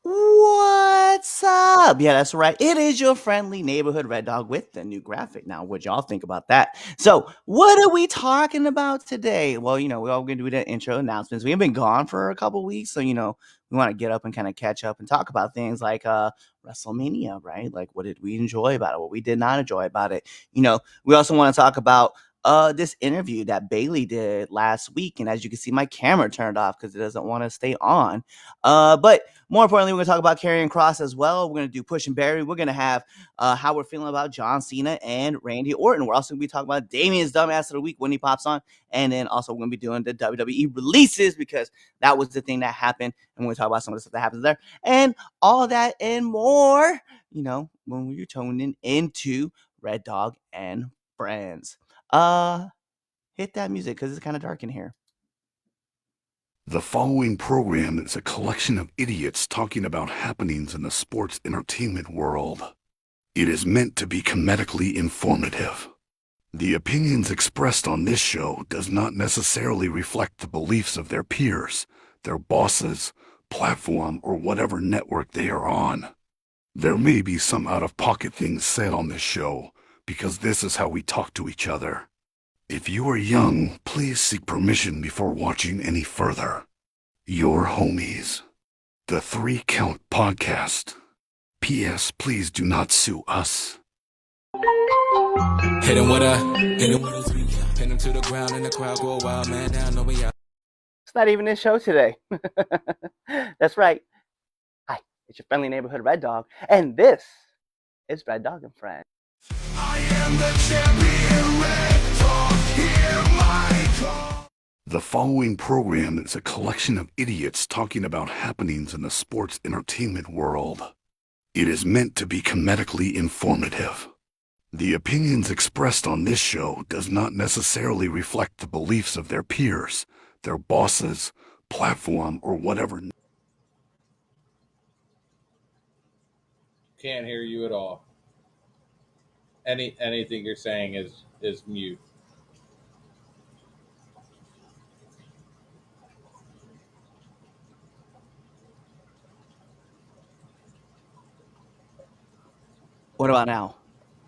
What's up? Yeah, that's right. It is your friendly neighborhood Red Dog with the new graphic. Now, what y'all think about that? So, what are we talking about today? Well, we're all going to do the intro announcements. We have been gone for a couple weeks, so we want to get up and kind of catch up and talk about things like WrestleMania, right? Like, what did we enjoy about it? What we did not enjoy about it? We also want to talk about this interview that Bayley did last week, and as you can see, my camera turned off because it doesn't want to stay on. But more importantly, we're going to talk about Karrion Kross as well. We're going to do Push and Barry. We're going to have how we're feeling about John Cena and Randy Orton. We're also going to be talking about Damiens' Dumbass of the Week when he pops on. And then also we're going to be doing the WWE Releases because that was the thing that happened. And we're going to talk about some of the stuff that happens there. And all that and more, when we're tuning into Red Dog and Friends. Hit that music because it's kind of dark in here. The following program is a collection of idiots talking about happenings in the sports entertainment world. It is meant to be comedically informative. The opinions expressed on this show does not necessarily reflect the beliefs of their peers, their bosses, platform, or whatever network they are on. There may be some out-of-pocket things said on this show because this is how we talk to each other. If you are young, please seek permission before watching any further. Your homies. The 3 Count Podcast. P.S. Please do not sue us. Hit him with a 3 count. Pin him to the ground and the crowd go wild, man down, no way out. It's not even this show today. That's right. Hi, it's your friendly neighborhood Red Dog, and this is Red Dog and Friends. I am the champion, Red Dog, hear my call. The following program is a collection of idiots talking about happenings in the sports entertainment world. It is meant to be comedically informative. The opinions expressed on this show does not necessarily reflect the beliefs of their peers, their bosses, platform, or whatever. Can't hear you at all. Anything you're saying is mute. What about now?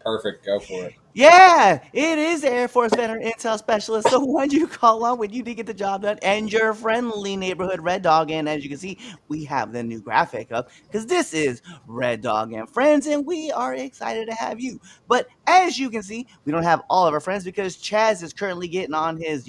Perfect. Go for it. Yeah, it is Air Force Veteran Intel Specialist, the one you call on when you need to get the job done, and your friendly neighborhood Red Dog. And as you can see, we have the new graphic up because this is Red Dog and Friends, and we are excited to have you. But as you can see, we don't have all of our friends because Chaz is currently getting on his,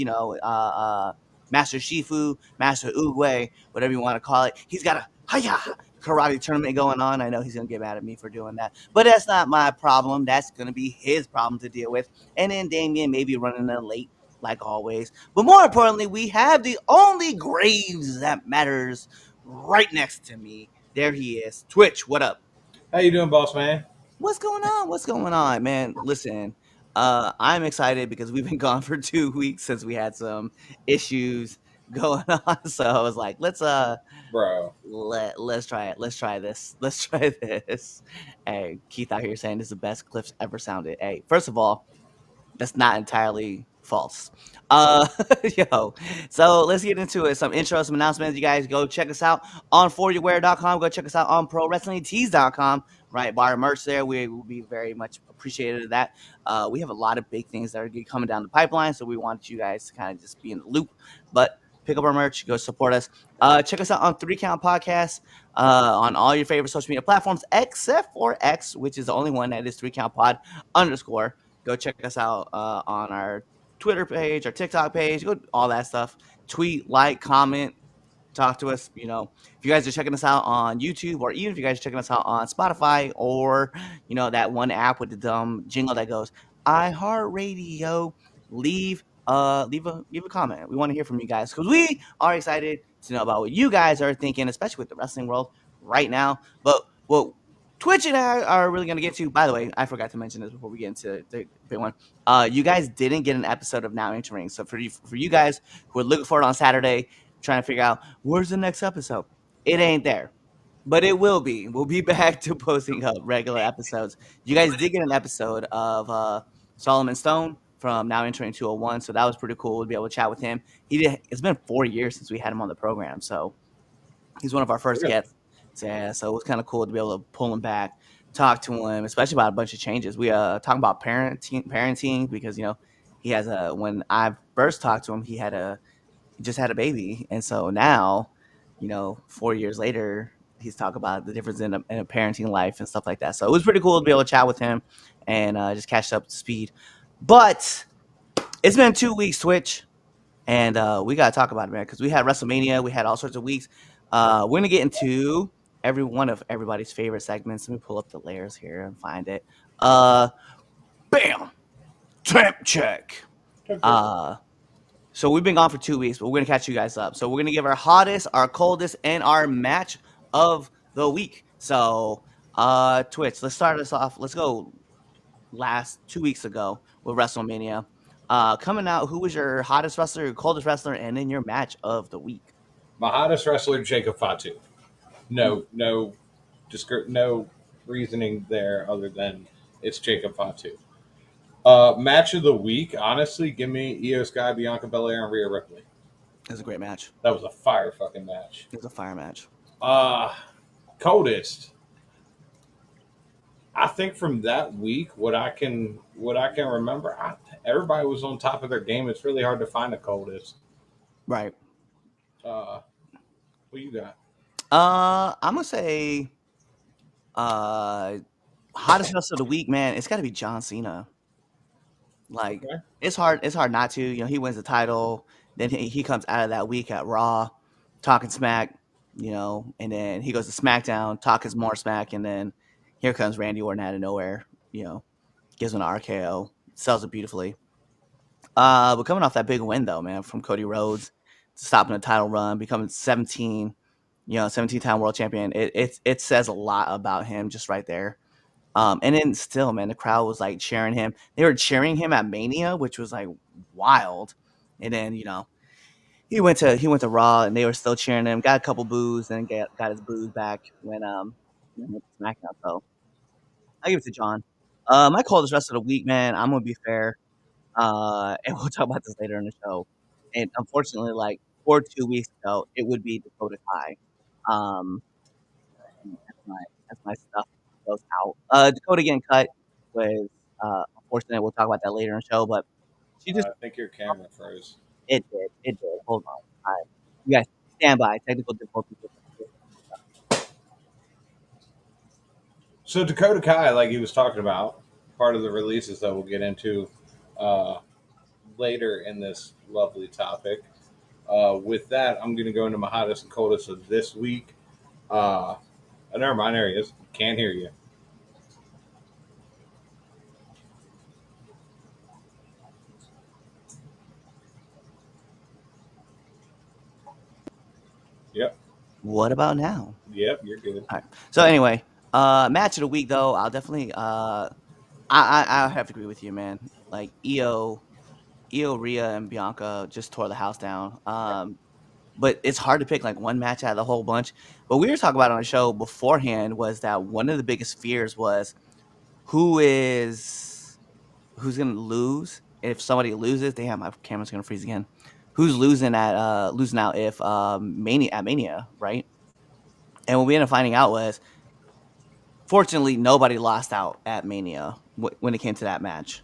Master Shifu, Master Uguay, whatever you want to call it. He's got a hiya karate tournament going on. I know he's gonna get mad at me for doing that, but that's not my problem. That's gonna be his problem to deal with. And then Damien may be running in late, like always. But more importantly, we have the only Graves that matters right next to me. There he is. Twitch, what up? How you doing, boss man? What's going on? What's going on, man? Listen, I'm excited because we've been gone for 2 weeks since we had some issues going on. So I was like, Bro. let's try it. Let's try this. Let's try this. Hey, Keith out here saying this is the best Cliff's ever sounded. Hey, first of all, that's not entirely false. Yo, so let's get into it. Some intro, some announcements. You guys go check us out on foryourwear.com. Go check us out on prowrestlingtees.com. Right, buy our merch there. We will be very much appreciated of that. We have a lot of big things that are coming down the pipeline, so we want you guys to kind of just be in the loop. But pick up our merch, go support us. Check us out on 3 Count Podcast on all your favorite social media platforms, except for X, which is the only one that is 3 Count Pod _. Go check us out on our Twitter page, our TikTok page, go all that stuff. Tweet, like, comment, talk to us. If you guys are checking us out on YouTube, or even if you guys are checking us out on Spotify, or that one app with the dumb jingle that goes iHeartRadio, leave a comment. We want to hear from you guys because we are excited to know about what you guys are thinking, especially with the wrestling world right now. But what Twitch and I are really going to get to, by the way, I forgot to mention this before we get into the big one. You guys didn't get an episode of Now Entering. So for you guys who are looking for it on Saturday, trying to figure out where's the next episode, it ain't there. But it will be. We'll be back to posting up regular episodes. You guys did get an episode of Solomon Stone from Now Entering 201, so that was pretty cool to be able to chat with him. It's been 4 years since we had him on the program, so he's one of our first guests. Yeah, so it was kind of cool to be able to pull him back, talk to him, especially about a bunch of changes. We talking about parenting because he has a when I first talked to him, he just had a baby, and so now, 4 years later, he's talking about the difference in a parenting life and stuff like that. So it was pretty cool to be able to chat with him and just catch up to speed. But it's been 2 weeks, Twitch. And we gotta talk about it, man, because we had WrestleMania, we had all sorts of weeks. We're gonna get into every one of everybody's favorite segments. Let me pull up the layers here and find it. Bam, Temp Check. So we've been gone for 2 weeks, but we're gonna catch you guys up. So we're gonna give our hottest, our coldest, and our match of the week. So, Twitch, let's start us off. Let's go last 2 weeks ago with WrestleMania. Coming out, who was your hottest wrestler, your coldest wrestler, and then your match of the week? My hottest wrestler, Jacob Fatu. Hmm. No reasoning there other than it's Jacob Fatu. Match of the week, honestly, give me Io Sky, Bianca Belair, and Rhea Ripley. It was a great match. That was a fire fucking match. It was a fire match. Coldest. I think from that week, what I can remember, everybody was on top of their game. It's really hard to find a coldest. Right. What you got? I'm gonna say, hottest wrestler of the week, man. It's got to be John Cena. Like Okay. it's hard. It's hard not to. He wins the title. Then he comes out of that week at Raw, talking smack. And then he goes to SmackDown, talking more smack, and then here comes Randy Orton out of nowhere. Gives him an RKO, sells it beautifully. But coming off that big win though, man, from Cody Rhodes, stopping a title run, becoming 17-time world champion. It says a lot about him just right there. And then still, man, the crowd was like cheering him. They were cheering him at Mania, which was like wild. And then he went to Raw, and they were still cheering him. Got a couple boos, and got his boos back when he went to SmackDown. So I give it to John. My coldest rest of the week, man. I'm gonna be fair. And we'll talk about this later in the show. And unfortunately, like 2 weeks ago, it would be Dakota Kai. Um, and that's my stuff goes out. Dakota getting cut was unfortunate. We'll talk about that later in the show, but she just I think your camera froze. it did. Hold on, all right, you guys stand by. Technical difficulties. So Dakota Kai, like he was talking about, part of the releases that we'll get into later in this lovely topic. With that, I'm going to go into my hottest and coldest of this week. Never mind, there he is. Can't hear you. Yep. What about now? Yep, you're good. All right. So anyway, match of the week though, I'll definitely I have to agree with you, man. Like Io, Rhea, and Bianca just tore the house down. But it's hard to pick like one match out of the whole bunch. What we were talking about on the show beforehand was that one of the biggest fears was who's gonna lose if somebody loses. Damn, my camera's gonna freeze again. Who's losing out if Mania, right? And what we ended up finding out was, fortunately, nobody lost out at Mania when it came to that match.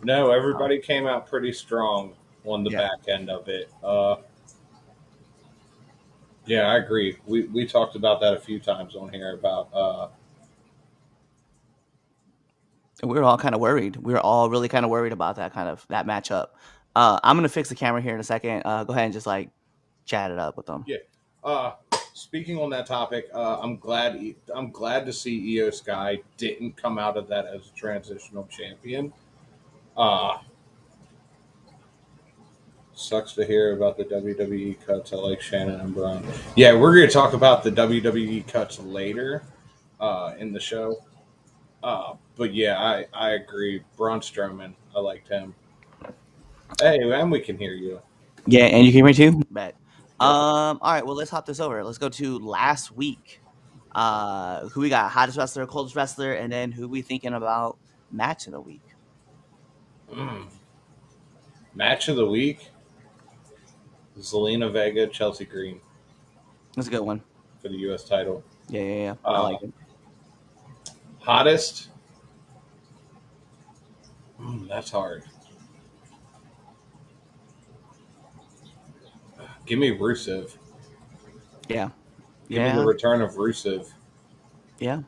No, everybody came out pretty strong on the Yeah. back end of it. Yeah, I agree. We talked about that a few times on here about And we were all kind of worried. We were all really kind of worried about that matchup. I'm gonna fix the camera here in a second. Go ahead and just like chat it up with them. yeah. Speaking on that topic, I'm glad to see Io Sky didn't come out of that as a transitional champion. Sucks to hear about the WWE cuts. I like Shannon and Braun. Yeah, we're going to talk about the WWE cuts later in the show. But yeah, I agree. Braun Strowman, I liked him. Hey, and we can hear you. Yeah, and you can hear me too. Bet. All right. Well, let's hop this over. Let's go to last week. Who we got? Hottest wrestler, coldest wrestler, and then who we thinking about match of the week? Match of the week: Zelina Vega, Chelsea Green That's a good one. for the U.S. title. Yeah. I Uh, like it. Hottest? That's hard. Give me Rusev. Yeah. Give me the Yeah. return of Rusev. Yeah.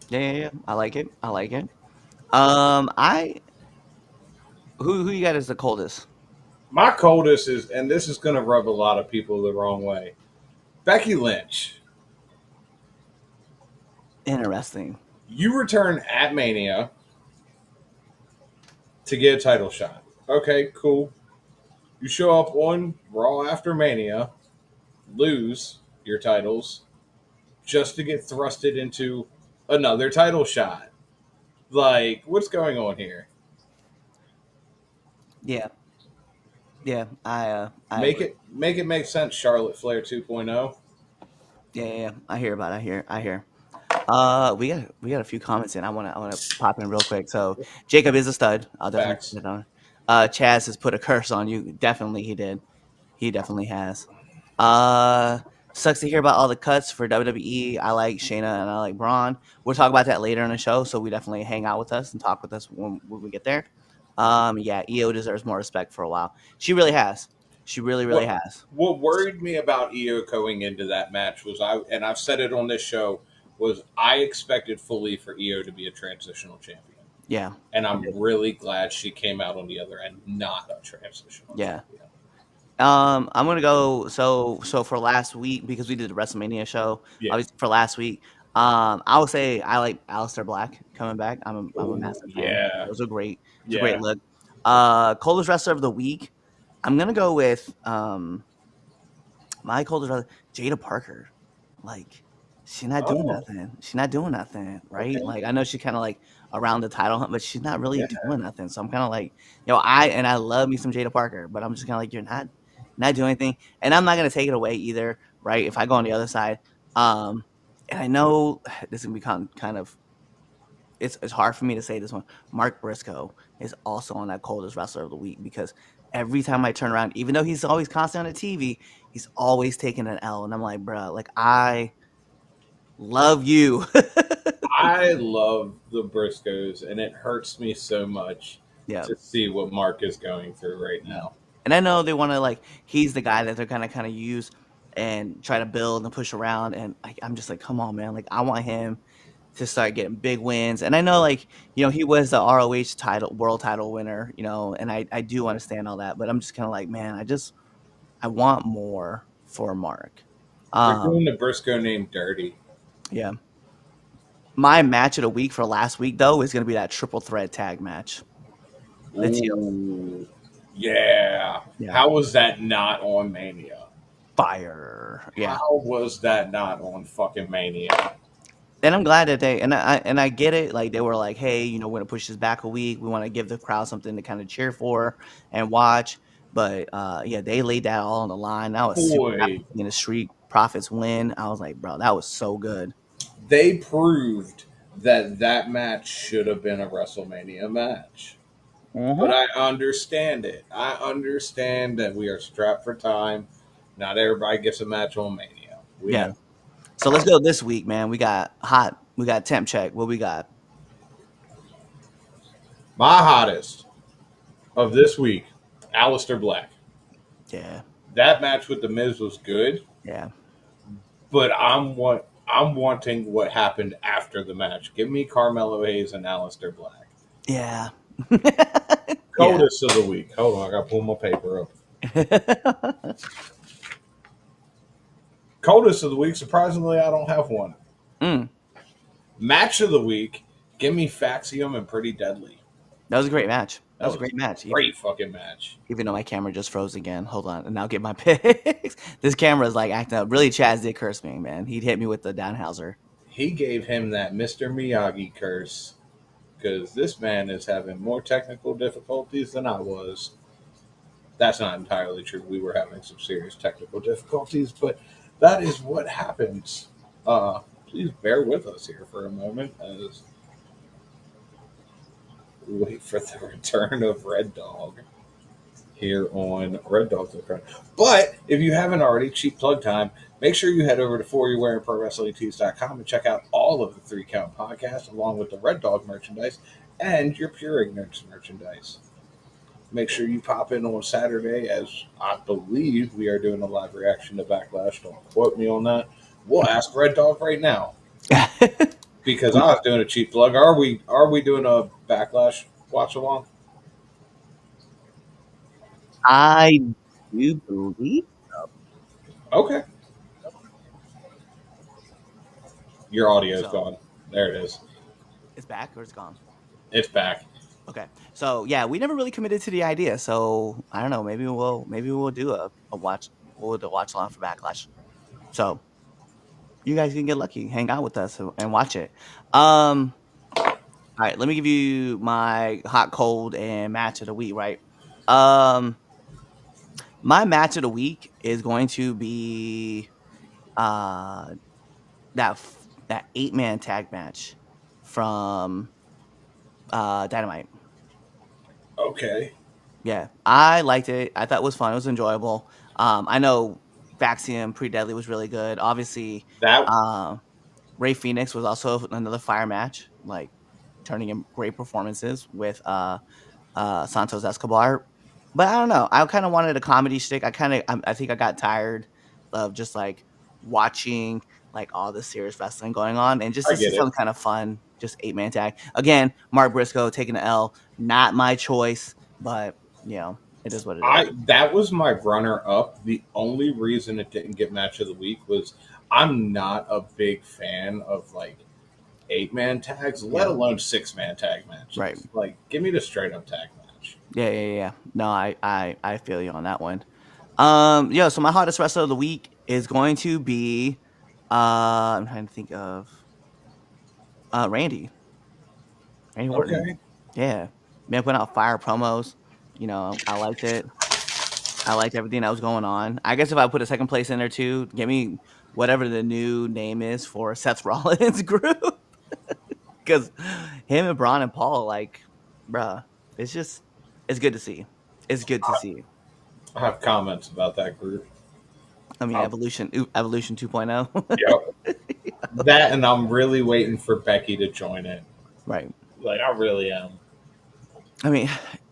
Yeah. I like it. I like it. I who you got as the coldest? My coldest is, and this is going to rub a lot of people the wrong way. Becky Lynch. Interesting. You return at Mania to get a title shot. Okay, cool. You show up on Raw after Mania, lose your titles, just to get thrusted into another title shot. Like, what's going on here? Yeah. Yeah. I Make agree. it make sense, Charlotte Flair 2.0. Yeah. I hear about it. I hear. We got a few comments in. I wanna pop in real quick. So Jacob is a stud. I'll definitely Facts. put it on. Chaz has put a curse on you. Definitely he did. He definitely has. Uh Sucks to hear about all the cuts for WWE. I like Shayna and I like Braun. We'll talk about that later in the show, so we definitely hang out with us and talk with us when we get there. Yeah, EO deserves more respect for a while. She really has. She really What has. what worried me about Io going into that match was I've said it on this show, was I expected fully for Io to be a transitional champion. Yeah. And I I'm did. really glad she came out on the other end not a transitional Yeah. champion. I'm gonna go. So for last week, because we did the WrestleMania show, Yeah. obviously for last week, I would say I like Aleister Black coming back. I'm a Ooh, massive fan. yeah. It was a great, it's a great Yeah. look. Coldest wrestler of the week. I'm gonna go with my coldest wrestler, Jada Parker. Like she's not doing Oh, nothing. She's not doing nothing, right? okay. Like I know she's kind of like around the title hunt, but she's not really Yeah. doing nothing. So I'm kind of like, I love me some Jada Parker, but I'm just kind of like, you're not doing anything, and I'm not gonna take it away either, right? If I go on the other side, um, and I know this is gonna become kind of it's hard for me to say this one. Mark Briscoe is also on that coldest wrestler of the week because every time I turn around, even though he's always constant on the TV, he's always taking an L, and I'm like, bro, like I love you. I love the Briscoes, and it hurts me so much Yeah, to see what Mark is going through right yeah. now. And I know they want to like he's the guy that they're gonna kind of use and try to build and push around, and I'm just like, come on, man, like I want him to start getting big wins. And I know, like, he was the ROH title, world title winner, and I do understand all that, but I'm just kind of like, man, I want more for Mark. They're doing Um, the Briscoe name dirty. yeah. My match of the week for last week, though, is going to be that triple threat tag match. The TLC. Ooh, yeah. Yeah. How was that not on Mania? Fire. Yeah. How was that not on fucking Mania? And I'm glad that I get it. Like they were like, hey, we're gonna push this back a week. We want to give the crowd something to kind of cheer for and watch. But yeah, they laid that all on the line. I was super happy Boy, seeing the Street Profits win. I was like, bro, that was so good. they proved that that match should have been a WrestleMania match. But Mm-hmm. I understand it. I understand that we are strapped for time. Not everybody gets a match on Mania. We Yeah. know. So let's go this week, man. We got hot. We got temp check. What we got? My hottest of this week, Aleister Black. Yeah. That match with the Miz was good, Yeah. but I'm wanting what happened after the match. Give me Carmelo Hayes and Aleister Black. Yeah. Yeah. Coldest of the week. Hold on, I gotta pull my paper up. Coldest of the week. Surprisingly, I don't have one. Mm, Match of the week. Give me Faxium and Pretty Deadly. that was a great match. That That was a was great match. a great fucking match. Even though my camera just froze again. Hold on, and I'll get my picks. This camera is like acting up. Really, Chaz did curse me, man. He'd hit me with the Downhauser. He gave him that Mr. Miyagi curse because this man is having more technical difficulties than I was. That's not entirely true. We were having some serious technical difficulties, but that is what happens. Please bear with us here for a moment as we wait for the return of Red Dog. here on Red Dog. But if you haven't already, cheap plug time, make sure you head over to foryourwearingprowrestlingtees.com and check out all of the 3 Count podcasts along with the Red Dog merchandise and your Pure Ignorance merchandise. Make sure you pop in on Saturday, as I believe we are doing a live reaction to Backlash. Don't quote me on that. We'll ask Red Dog right now because I was doing a cheap plug. Are we doing a Backlash watch along? I do believe Okay. Your audio is so. gone. There it is. It's back or it's gone? It's back. Okay. So yeah, we never really committed to the idea. So I don't know. Maybe we'll do a watch. We'll do a watch along for Backlash. So you guys can get lucky, hang out with us and watch it. All right, let me give you my hot, cold, and match of the week. Right. Um, my match of the week is going to be uh that 8-man tag match from Dynamite. Okay. Yeah, I liked it. I thought it was fun. It was enjoyable. I know Vaxium Pre Deadly was really good. Obviously, That uh, Ray Phoenix was also another fire match, like turning in great performances with Santos Escobar. But I don't know. I kind of wanted a comedy stick. I think I got tired of just like watching like all this serious wrestling going on, and just I to see get it. something kind of fun, just 8-man tag. Again, Mark Briscoe taking the L, not my choice, but it is what it is. I that was my runner up. The only reason it didn't get match of the week was I'm not a big fan of like 8-man tags, let Yeah, alone 6-man tag right. matches. Like, give me the straight up tag match. Yeah. No, I feel you on that one. Yeah. So my hottest wrestler of the week is going to be, I'm trying to think of Randy Orton. Okay. Yeah, man, putting out fire promos. I liked it. I liked everything that was going on. I guess if I put a second place in there too, give me whatever the new name is for Seth Rollins group, because him and Braun and Paul, like, bruh, it's just it's good to see. It's good to see. I have comments about that group. I mean, Um, Evolution 2.0. yep. That and I'm really waiting for Becky to join it. Right. Like I really am. I mean,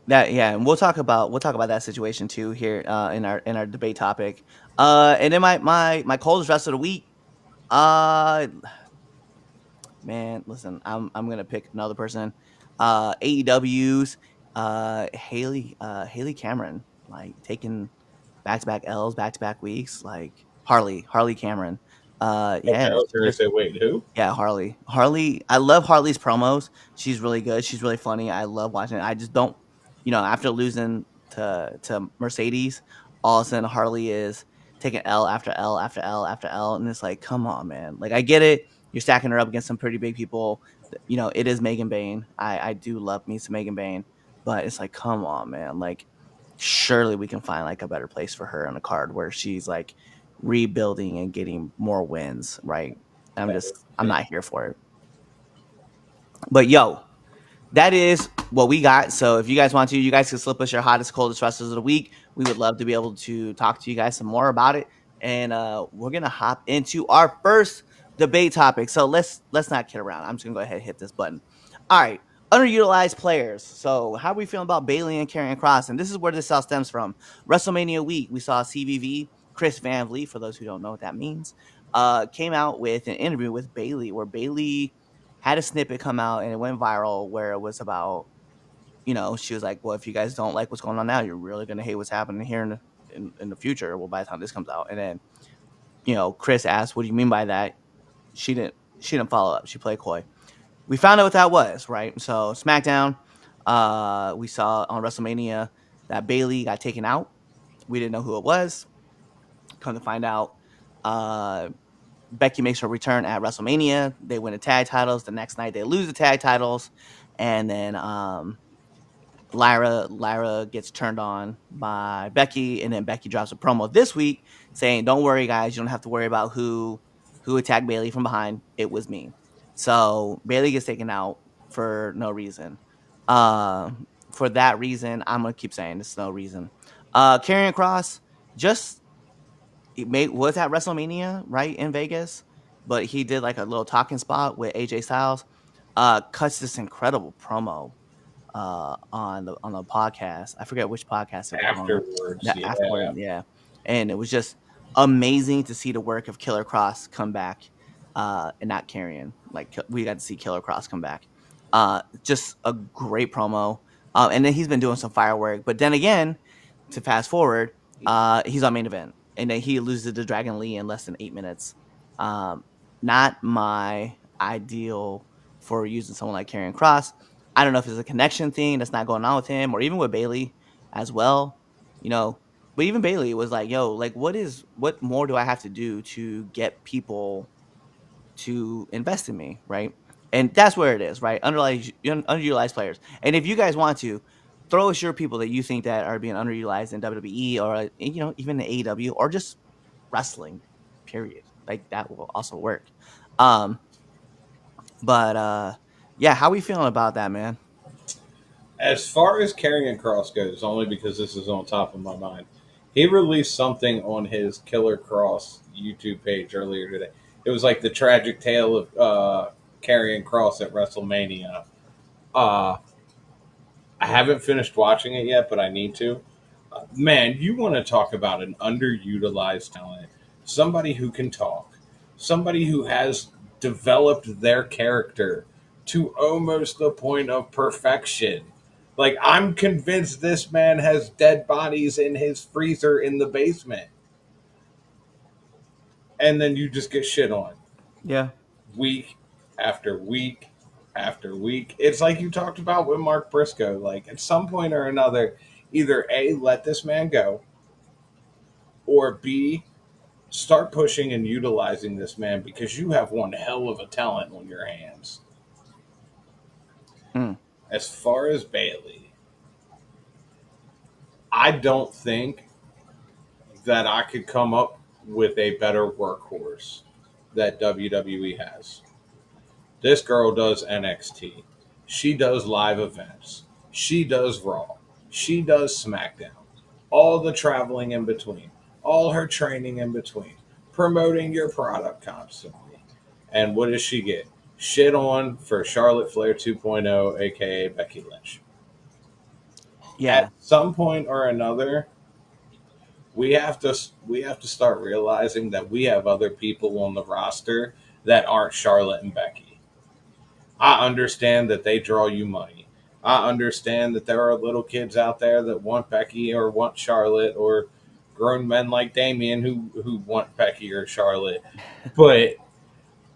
that yeah, and we'll talk about that situation too here in our debate topic. And then my coldest rest of the week. Uh, man, listen, I'm gonna pick another person. AEW's Haley Cameron, like taking back to back L's, back to back weeks, like Harley Cameron. Okay, Yeah, I was she going to just say, wait, who? yeah, Harley, I love Harley's promos. She's really good. She's really funny. I love watching it. I just don't, after losing to Mercedes, all of a sudden Harley is taking L after L after L after L, and it's like, come on, man. Like I get it. You're stacking her up against some pretty big people. It is Megan Bain. I do love me some Megan Bain, but it's like, come on, man. Like surely we can find like a better place for her on the card where she's like rebuilding and getting more wins, right? I'm not here for it. But yo, that is what we got. So if you guys want to, you guys can slip us your hottest, coldest wrestlers of the week. We would love to be able to talk to you guys some more about it. And we're gonna hop into our first debate topic. So let's not kid around. I'm just gonna go ahead and hit this button. All right. Underutilized players. So how are we feeling about Bayley and Karrion Kross? And this is where this all stems from. WrestleMania week, we saw CVV, Chris Van Vliet, for those who don't know what that means, came out with an interview with Bayley where Bayley had a snippet come out and it went viral where it was about, she was like, well, if you guys don't like what's going on now, you're really going to hate what's happening here in the future. Well, by the time this comes out. And then, Chris asked, what do you mean by that? She didn't follow up. She played coy. We found out what that was, right? So SmackDown, we saw on WrestleMania that Bayley got taken out. We didn't know who it was. Come to find out, Becky makes her return at WrestleMania. They win the tag titles. The next night they lose the tag titles, and then Lyra gets turned on by Becky, and then Becky drops a promo this week saying, "Don't worry, guys, you don't have to worry about who attacked Bayley from behind. It was me." So Bayley gets taken out for no reason. For that reason, I'm gonna keep saying it's no reason. Karrion Kross just was at WrestleMania, right, in Vegas, but he did like a little talking spot with AJ Styles. Cuts this incredible promo on the podcast. I forget which podcast it was on. Afterwards, That afterward, yeah. yeah, and it was just amazing to see the work of Killer Cross come back, and not Carrion. Like we got to see Killer Cross come back. Just a great promo. And then he's been doing some firework. But then again, to fast forward, he's on main event, and then he loses to Dragon Lee in less than 8 minutes. Um, Not my ideal for using someone like Karrion Cross. I don't know if it's a connection thing that's not going on with him, or even with Bayley as well. You know, but even Bayley was like, "Yo, like, what more do I have to do to get people to invest in me, right?" And that's where it is, right? Underutilized players. And if you guys want to, throw us your people that you think that are being underutilized in WWE, or even in AEW, or just wrestling. Period. Like that will also work. Um, but yeah, how we feeling about that, man? As far as Karrion Cross goes, only because this is on top of my mind, he released something on his Killer Cross YouTube page earlier today. It was like the tragic tale of Karrion Cross at WrestleMania. Uh, I haven't finished watching it yet, but I need to. Man, you want to talk about an underutilized talent. Somebody who can talk. Somebody who has developed their character to almost the point of perfection. Like, I'm convinced this man has dead bodies in his freezer in the basement. And then you just get shit on Yeah. week after week after week. It's like you talked about with Mark Briscoe. Like, at some point or another, either A, let this man go, or B, start pushing and utilizing this man because you have one hell of a talent on your hands. Mm. As far as Bayley, I don't think that I could come up with a better workhorse that WWE has. This girl does NXT. She does live events. She does Raw. She does SmackDown. All the traveling in between. All her training in between. Promoting your product constantly. And what does she get? Shit on for Charlotte Flair 2.0, aka Becky Lynch. Yeah. At some point or another, we have to start realizing that we have other people on the roster that aren't Charlotte and Becky. I understand that they draw you money. I understand that there are little kids out there that want Becky or want Charlotte, or grown men like Damien who want Becky or Charlotte. But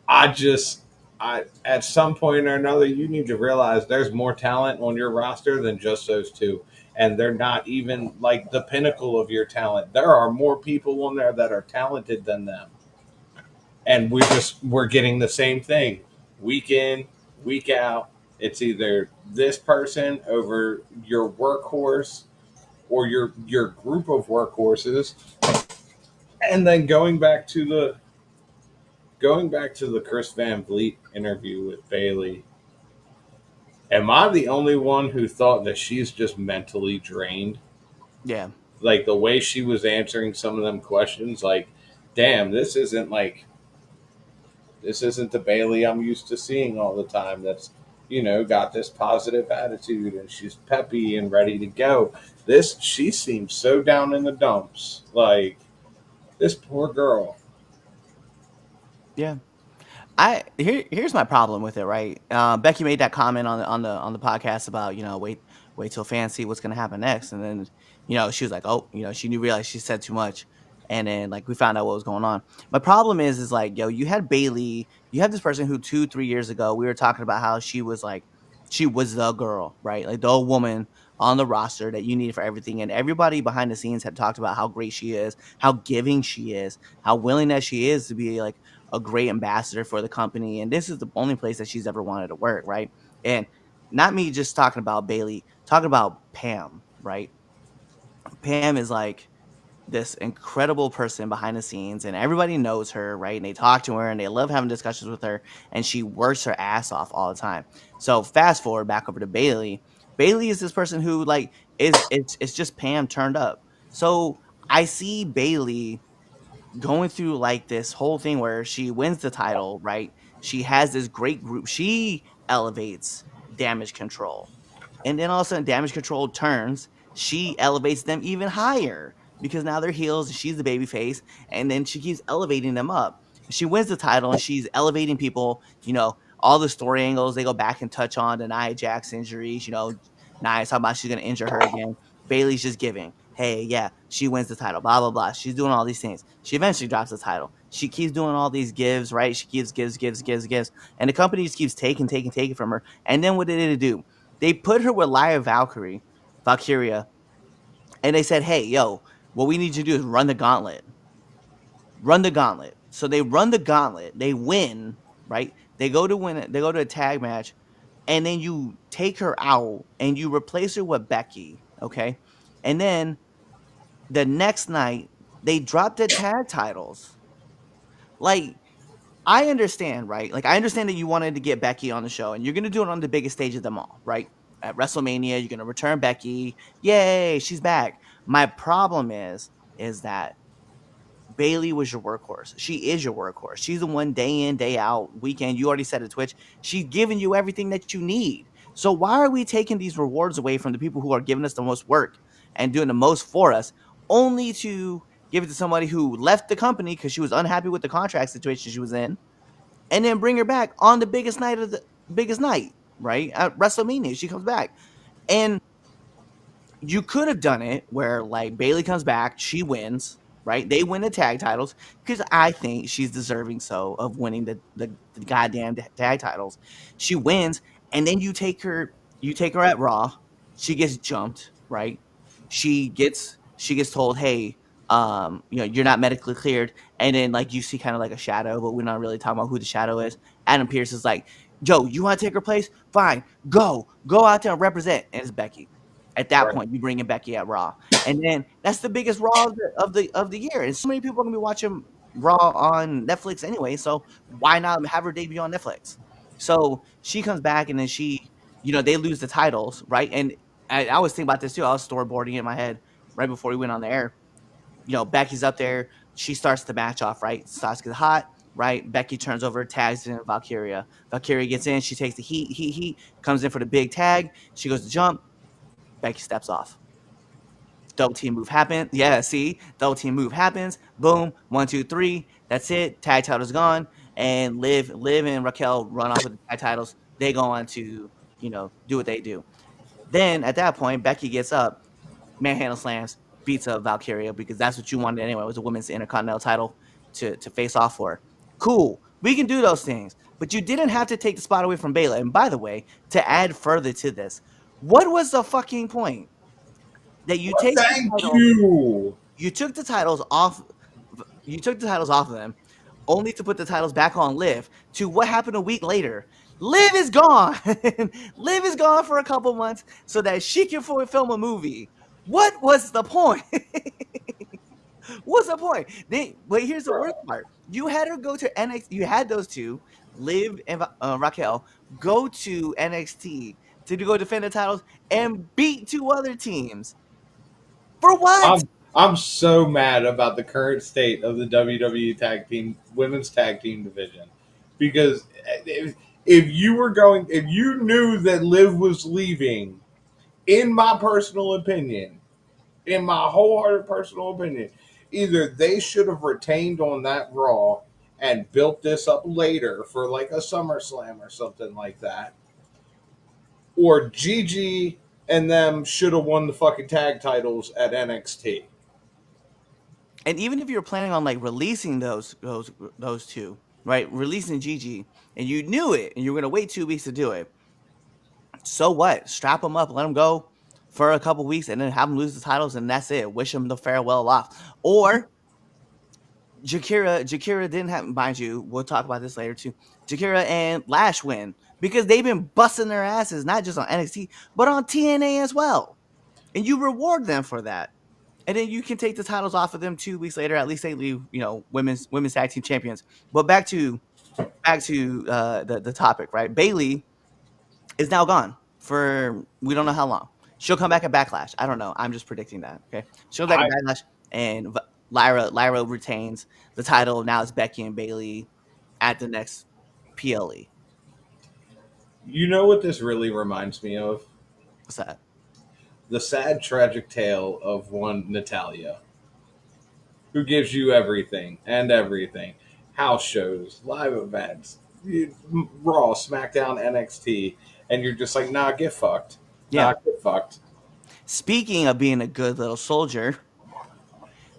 I just I at some point or another you need to realize there's more talent on your roster than just those two. And they're not even like the pinnacle of your talent. There are more people on there that are talented than them. And we're getting the same thing week in, week out. It's either this person over your workhorse or your group of workhorses. And then going back to the Chris Van Vliet interview with Bayley. Am I the only one who thought that she's just mentally drained? Yeah. Like the way she was answering some of them questions, like, damn, this isn't the Bayley I'm used to seeing all the time. That's, got this positive attitude and she's peppy and ready to go. She seems so down in the dumps. Like, this poor girl. Yeah. Here's my problem with it, right? Becky made that comment on the podcast about wait till fans see what's gonna happen next, and then she was like, oh, she knew realized she said too much, and then like we found out what was going on. My problem is like, you had Bayley, you had this person who 2-3 years ago we were talking about how she was the girl, right? Like the woman on the roster that you needed for everything, and everybody behind the scenes had talked about how great she is, how giving she is, how willing that she is to be like a great ambassador for the company. And this is the only place that she's ever wanted to work, right? And not me just talking about Bayley, talking about Pam, right? Pam is like this incredible person behind the scenes, and everybody knows her, right? And they talk to her and they love having discussions with her, and she works her ass off all the time. So fast forward back over to Bayley. Bayley is this person who like it's just Pam turned up. So I see Bayley going through like this whole thing where she wins the title, right? She has this great group. She elevates Damage Control. And then all of a sudden, Damage Control turns. She elevates them even higher because now they're heels and she's the baby face. And then she keeps elevating them up. She wins the title and she's elevating people. All the story angles they go back and touch on the Nia Jax injuries. Nia's talking about she's going to injure her again. Bayley's just giving. Hey, yeah, she wins the title. Blah blah blah. She's doing all these things. She eventually drops the title. She keeps doing all these gives, right? She gives, and the company just keeps taking from her. And then what did it do? They put her with Valkyria, and they said, "Hey, yo, what we need you to do is run the gauntlet. Run the gauntlet." So they run the gauntlet. They win, right? They go to win it. They go to a tag match, and then you take her out and you replace her with Becky, okay? And then the next night they drop the tag titles. Like, I understand, right? Like, I understand that you wanted to get Becky on the show, and you're going to do it on the biggest stage of them all, right? At WrestleMania, you're going to return Becky. Yay, she's back. My problem is that Bayley was your workhorse. She is your workhorse. She's the one day in, day out, weekend. You already said it, Twitch. She's giving you everything that you need. So why are we taking these rewards away from the people who are giving us the most work and doing the most for us, only to give it to somebody who left the company because she was unhappy with the contract situation she was in, and then bring her back on the biggest night, right? At WrestleMania, she comes back. And you could have done it where like Bayley comes back, she wins, right? They win the tag titles because I think she's deserving so of winning the goddamn tag titles. She wins, and then you take her at Raw. She gets jumped, right? She gets told, hey, you're not medically cleared, and then like you see kind of like a shadow, but we're not really talking about who the shadow is. Adam Pearce is like, Joe, you want to take her place? Fine, go out there and represent. And it's Becky. At that Right. point, you bring in Becky at Raw, and then that's the biggest Raw of the year. And so many people are gonna be watching Raw on Netflix anyway, so why not have her debut on Netflix? So she comes back, and then they lose the titles, right? And I was thinking about this too. I was storyboarding it in my head right before we went on the air. Becky's up there. She starts the match off, right? Starts to get hot, right? Becky turns over, tags in Valkyria. Valkyria gets in. She takes the heat, comes in for the big tag. She goes to jump. Becky steps off. Double team move happens. Yeah, see? Double team move happens. Boom. 1, 2, 3. That's it. Tag title's gone. And Liv and Raquel run off with the tag titles. They go on to, do what they do. Then at that point, Becky gets up, manhandle slams, beats up Valkyria because that's what you wanted anyway. It was a women's intercontinental title to face off for. Cool. We can do those things. But you didn't have to take the spot away from Bayley. And by the way, to add further to this, what was the fucking point? That you take the Thank title, you. you took the titles off, of them, only to put the titles back on Liv. To what happened a week later? Liv is gone. Liv is gone for a couple months so that she can film a movie. What was the point? What's the point? But here's the worst part. You had her go to NXT. You had those two, Liv and Raquel, go to NXT to go defend the titles and beat two other teams. For what? I'm so mad about the current state of the WWE tag team women's tag team division because if you knew that Liv was leaving, in my personal opinion, in my wholehearted personal opinion, either they should have retained on that Raw and built this up later for like a SummerSlam or something like that, or Gigi and them should have won the fucking tag titles at NXT. And even if you're planning on like releasing those two, right? Releasing Gigi, and you knew it, and you were gonna wait 2 weeks to do it. So what? Strap them up, let them go for a couple weeks, and then have them lose the titles, and that's it. Wish them the farewell off. Or Jakira didn't have. Mind you, we'll talk about this later too. Jakira and Lash win because they've been busting their asses not just on NXT but on TNA as well, and you reward them for that. And then you can take the titles off of them 2 weeks later. At least they leave, women's tag team champions. But back to the topic, right? Bayley is now gone for we don't know how long. She'll come back at Backlash. I don't know. I'm just predicting that. Okay, she'll come back I, at Backlash, and Lyra retains the title. Now it's Becky and Bayley at the next PLE. you know what this really reminds me of? What's that? The sad, tragic tale of one Natalia, who gives you everything and everything: house shows, live events, Raw, SmackDown, NXT, and you're just like, nah, get fucked. Yeah. Nah, get fucked. Speaking of being a good little soldier,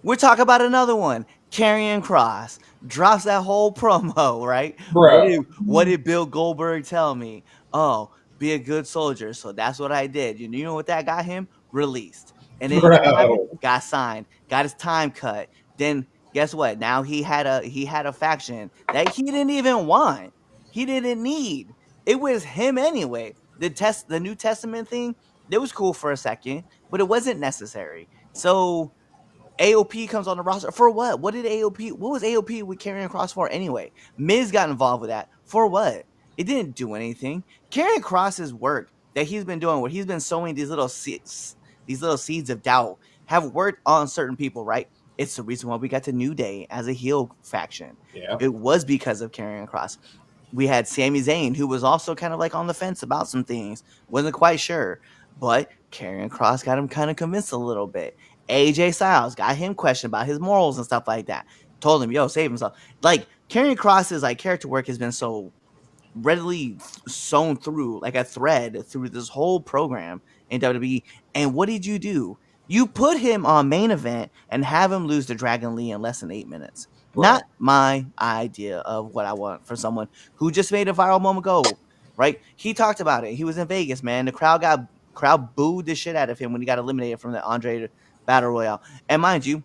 we're talking about another one. Karrion Kross drops that whole promo, right? Bro. What did Bill Goldberg tell me? Oh, be a good soldier. So that's what I did. You know what that got him? Released. And then you know what happened? Bro. Got signed, got his time cut. Then guess what? Now he had a faction that he didn't even want. He didn't need. It was him anyway. The New Testament thing, it was cool for a second, but it wasn't necessary. So AOP comes on the roster for what? What did AOP? What was AOP with Karrion Kross for anyway? Miz got involved with that for what? It didn't do anything. Karrion Kross's work that he's been doing, where he's been sowing these little seeds of doubt, have worked on certain people. Right? It's the reason why we got to New Day as a heel faction. Yeah. It was because of Karrion Kross. We had Sami Zayn, who was also kind of like on the fence about some things, wasn't quite sure, but Karrion Kross got him kind of convinced a little bit. AJ Styles got him questioned about his morals and stuff like that. Told him, yo, save himself. Like Karrion Kross's like character work has been so readily sewn through like a thread through this whole program in WWE. And what did you do? You put him on main event and have him lose to Dragon Lee in less than 8 minutes. Bro. Not my idea of what I want for someone who just made a viral moment go, right? He talked about it. He was in Vegas, man. The crowd booed the shit out of him when he got eliminated from the Andre Battle Royale. And mind you,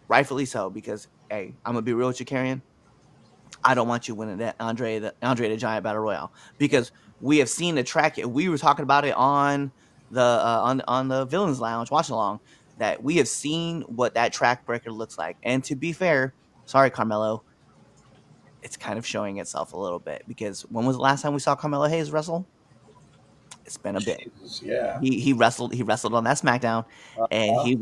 rightfully so, because hey, I'm gonna be real with you, Karrion. I don't want you winning that Andre the Giant Battle Royale, because we have seen the track. We were talking about it on the on the Villains Lounge watch along, that we have seen what that track record looks like. And to be fair, sorry Carmelo, it's kind of showing itself a little bit, because when was the last time we saw Carmelo Hayes wrestle? It's been a bit. Jesus, yeah. He wrestled on that SmackDown, and he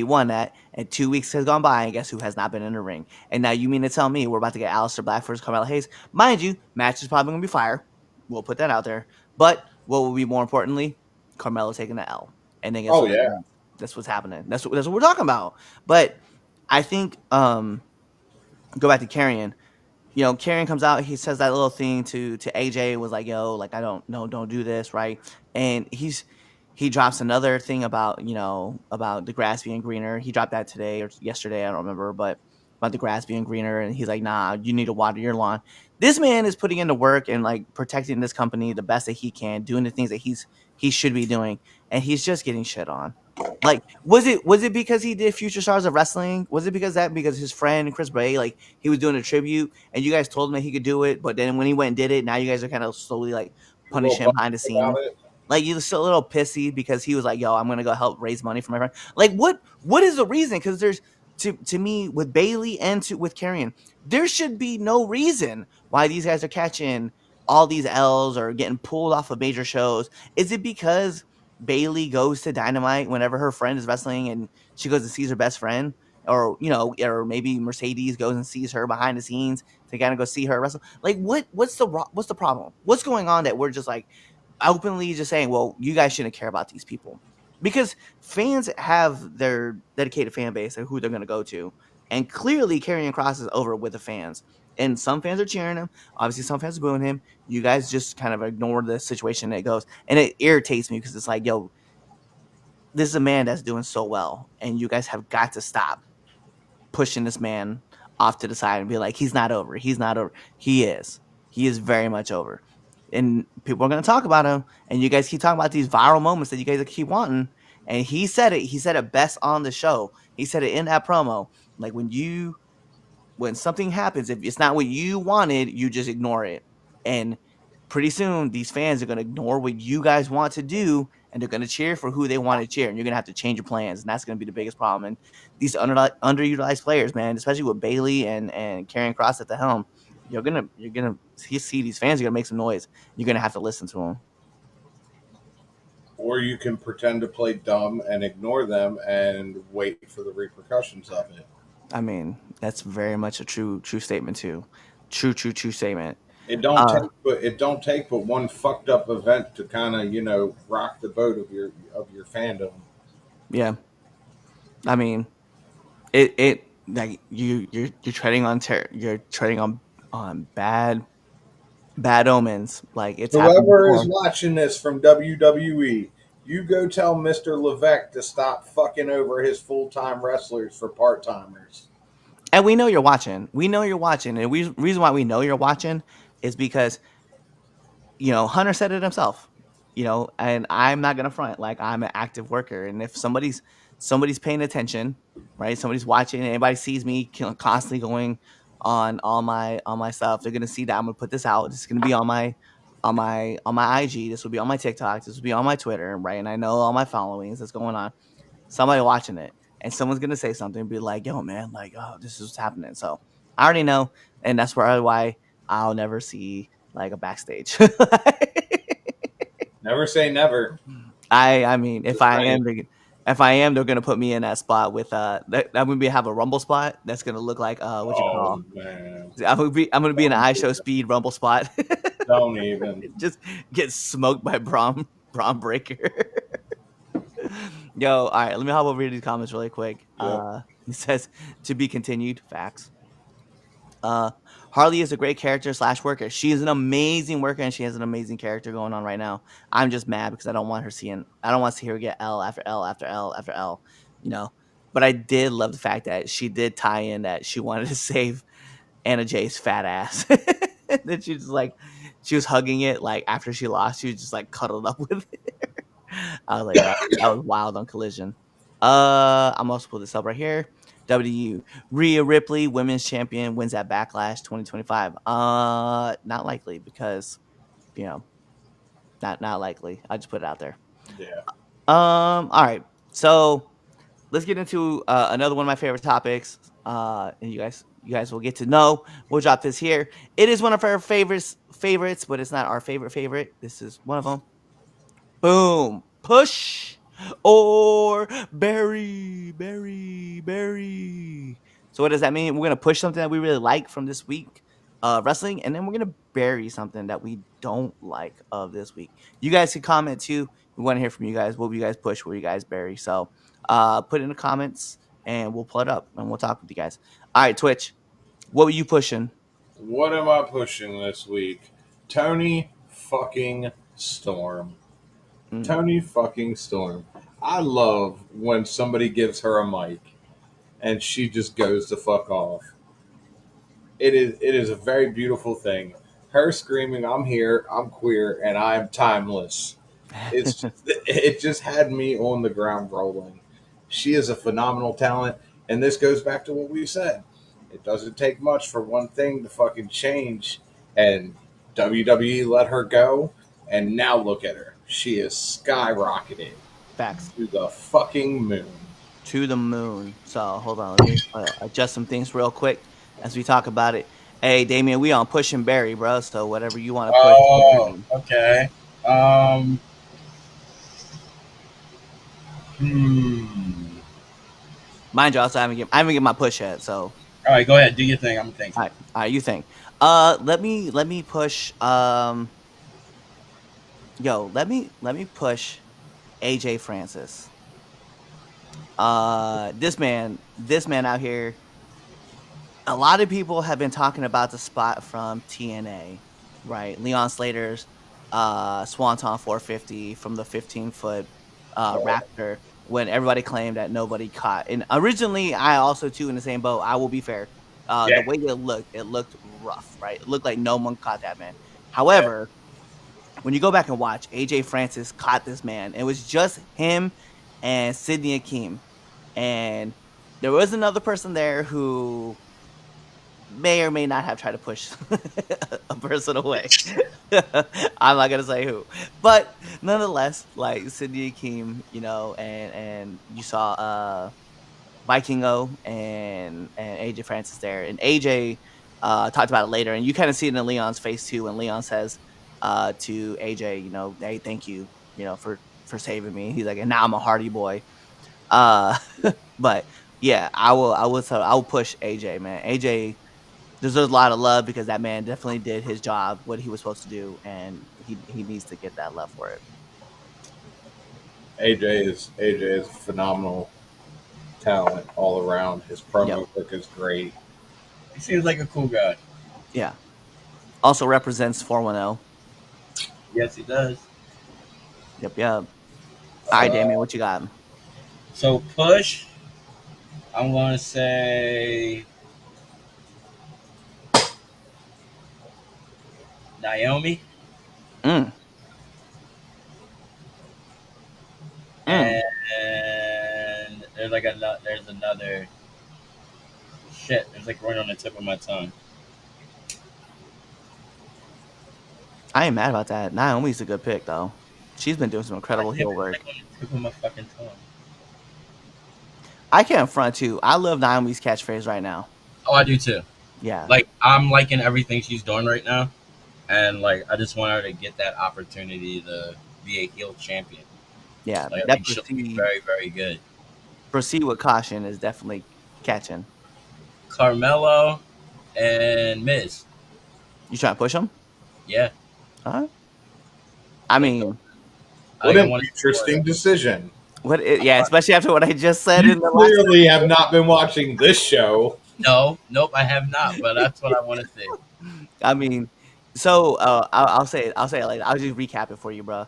won that, and 2 weeks has gone by, and guess who has not been in the ring? And now you mean to tell me we're about to get Aleister Black versus Carmelo Hayes? Mind you, match is probably gonna be fire. We'll put that out there. But what will be more importantly, Carmelo taking the L. And then guess Oh, what? yeah. That's what's happening. That's what we're talking about. But I think go back to Karrion. Karrion comes out, he says that little thing to AJ, was like, yo, like, I don't do this, right? And he drops another thing about, about the grass being greener. He dropped that today or yesterday, I don't remember, but about the grass being greener, and he's like, nah, you need to water your lawn. This man is putting into work and like protecting this company the best that he can, doing the things that he should be doing, and he's just getting shit on. Like, was it because he did Future Stars of Wrestling? Was it because his friend Chris Bray, like, he was doing a tribute, and you guys told him that he could do it, but then when he went and did it, now you guys are kind of slowly like A little punishing him behind the bummed about scenes. it. Like, you're still a little pissy because he was like, yo, I'm gonna go help raise money for my friend. Like, what is the reason? Because there's to me, with Bayley and with Karrion, there should be no reason why these guys are catching all these L's or getting pulled off of major shows. Is it because Bayley goes to Dynamite whenever her friend is wrestling and she goes to see her best friend? Or or maybe Mercedes goes and sees her behind the scenes to kind of go see her wrestle. Like, what's the problem? What's going on that we're just like openly just saying, well, you guys shouldn't care about these people? Because fans have their dedicated fan base and who they're going to go to. And clearly, Karrion Kross is over with the fans. And some fans are cheering him. Obviously, some fans are booing him. You guys just kind of ignore the situation that it goes. And it irritates me because it's like, yo, this is a man that's doing so well. And you guys have got to stop pushing this man off to the side and be like, he's not over. He's not over. He is. He is very much over. And people are going to talk about him. And you guys keep talking about these viral moments that you guys keep wanting. And he said it. He said it best on the show. He said it in that promo. Like, when something happens, if it's not what you wanted, you just ignore it. And pretty soon, these fans are going to ignore what you guys want to do, and they're going to cheer for who they want to cheer. And you're going to have to change your plans. And that's going to be the biggest problem. And these underutilized players, man, especially with Bayley and Karrion Kross at the helm, you're gonna see these fans are gonna make some noise. You're gonna have to listen to them. or you can pretend to play dumb and ignore them and wait for the repercussions of it. I mean, that's very much a true statement too. True statement. It don't take but one fucked up event to kind of rock the boat of your fandom. Yeah. I mean, it like you're treading on you're treading on bad omens. Like it's happened Whoever is before. watching this from WWE, you go tell Mr. Levesque to stop fucking over his full time wrestlers for part timers. And we know you're watching. We know you're watching. And reason why we know you're watching is because Hunter said it himself. And I'm not gonna front. Like I'm an active worker, and if somebody's paying attention, right? Somebody's watching. Anybody sees me constantly going on my stuff, they're gonna see that I'm gonna put this out. It's gonna be on my IG. This will be on my TikTok. This will be on my Twitter, right? And I know all my followings that's going on. Somebody watching it, and someone's gonna say something, and be like, "Yo, man, like, oh, this is what's happening." So I already know, and that's why I'll never see like a backstage. Never say never. I mean, Just saying. if I am, they're gonna put me in that spot with I'm gonna have a rumble spot that's gonna look like what you Oh call. man, I'm gonna be in an don't iShow speed rumble spot. don't even. Just get smoked by Braun Breaker. Yo, all right, let me hop over to these comments really quick. Yep. It says to be continued. Facts. Uh, Harley is a great character / worker. She is an amazing worker, and she has an amazing character going on right now. I'm just mad because I don't want to see her get L after L after L after L, you know. But I did love the fact that she did tie in that she wanted to save Anna Jay's fat ass. That she was hugging it like after she lost. She was just like cuddled up with it. I was like, that was wild on Collision. I'm also pull this up right here. W Rhea Ripley, women's champion, wins at Backlash 2025. Not likely because you know, not likely. I just put it out there. Yeah. All right. So let's get into another one of my favorite topics. And you guys will get to know. We'll drop this here. It is one of our favorites, but it's not our favorite. This is one of them. Boom. Push or bury. So what does that mean? We're gonna push something that we really like from this week, wrestling, and then we're gonna bury something that we don't like of this week. You guys can comment too. We want to hear from you guys. What will you guys push? What will you guys bury? So put it in the comments and we'll pull it up and we'll talk with you guys. All right, Twitch. What were you pushing? What am I pushing this week? Tony fucking Storm. Mm. Tony fucking Storm. I love when somebody gives her a mic and she just goes the fuck off. It is a very beautiful thing. Her screaming, "I'm here, I'm queer, and I'm timeless." It just had me on the ground rolling. She is a phenomenal talent, and this goes back to what we said. It doesn't take much for one thing to fucking change, and WWE let her go, and now look at her. She is skyrocketed Facts. to the fucking moon. To the moon. So hold on, let me adjust some things real quick as we talk about it. Hey, Damien, we on push and bury, bro. So whatever you want to push. Oh, okay. Um, hmm. Mind you, also I haven't get my push yet. So All right, go ahead. Do your thing. I'm thinking. all right, you think? Let me push. Let me push AJ Francis. This man out here. A lot of people have been talking about the spot from TNA, right? Leon Slater's Swanton 450 from the 15-foot Raptor when everybody claimed that nobody caught. And originally, I also too in the same boat. I will be fair. The Yeah. way it looked rough, right? It looked like no one caught that man. Yeah. However, when you go back and watch, AJ Francis caught this man. It was just him and Sidney Akeem, and there was another person there who may or may not have tried to push a person away. I'm not gonna say who, but nonetheless, like Sidney Akeem, and you saw Vikingo and AJ Francis there, and AJ talked about it later, and you kind of see it in Leon's face too when Leon says to AJ, hey, thank you, for for saving me. He's like, and now I'm a Hardy boy. But yeah, I will push AJ, man. AJ deserves a lot of love because that man definitely did his job, what he was supposed to do, and he needs to get that love for it. AJ is phenomenal talent all around. His promo work is great. He seems like a cool guy. Yeah. Also represents 410. Yes, he does. Yep. All right, Damien, what you got? So push. I'm gonna say Naomi. Mm. And there's another shit. It's like right on the tip of my tongue. I ain't mad about that. Naomi's a good pick though. She's been doing some incredible heel work. Like on the tip of my fucking tongue. I can't front too. I love Naomi's catchphrase right now. Oh, I do too. Yeah. Like I'm liking everything she's doing right now, and like I just want her to get that opportunity to be a heel champion. Yeah, Like, that she'll be very, very good. Proceed with caution is definitely catching. Carmelo and Miz. You trying to push them? Yeah. I mean, what an interesting decision. Yeah, especially after what I just said. You clearly have not been watching this show. Nope, I have not. But that's what I want to say. I mean, so I'll say it later. I'll just recap it for you, bro.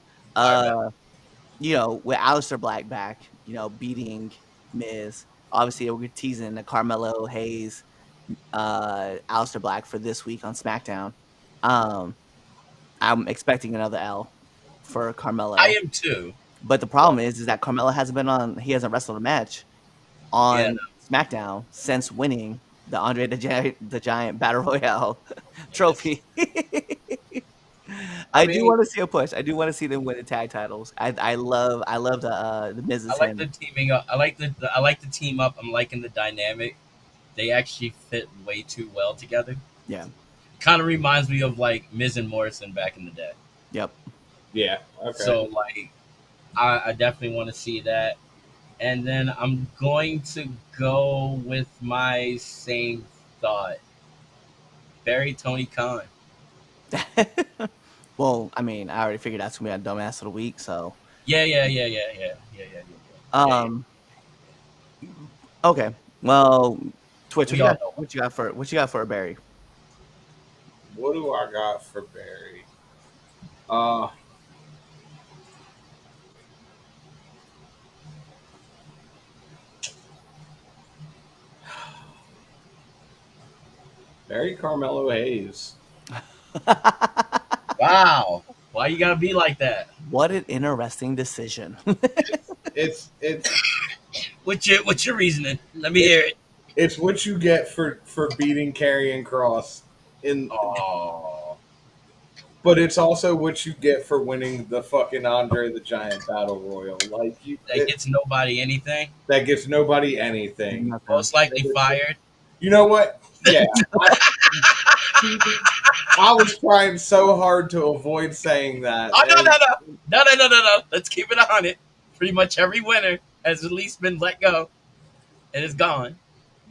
You know, with Aleister Black back, you know, beating Miz. Obviously, we're teasing the Carmelo Hayes, Aleister Black for this week on SmackDown. I'm expecting another L for Carmelo. I am too. But the problem is that Carmelo he hasn't wrestled a match on SmackDown since winning the Andre the Giant Battle Royale trophy. I do want to see a push. I do want to see them win the tag titles. I love the Miz's. I like the teaming up. I like the team up. I'm liking the dynamic. They actually fit way too well together. Yeah. Kind of reminds me of like Miz and Morrison back in the day. Yep. Yeah. Okay. So like, I definitely want to see that. And then I'm going to go with my same thought. Bury Tony Khan. Well, I mean, I already figured that's gonna be a dumbass of the week, so. Yeah. Okay. Well, Twitch, what you got for a Barry? What do I got for Barry? Barry Carmelo Hayes. Wow. Why you gotta be like that? What an interesting decision. It's What's your reasoning? Let me hear it. It's what you get for beating Karrion Kross but it's also what you get for winning the fucking Andre the Giant Battle Royal. Like that gets nobody anything. That gets nobody anything. Most likely fired. You know what? Yeah. I was trying so hard to avoid saying that. Oh, no. Let's keep it on it. Pretty much every winner has at least been let go and is gone.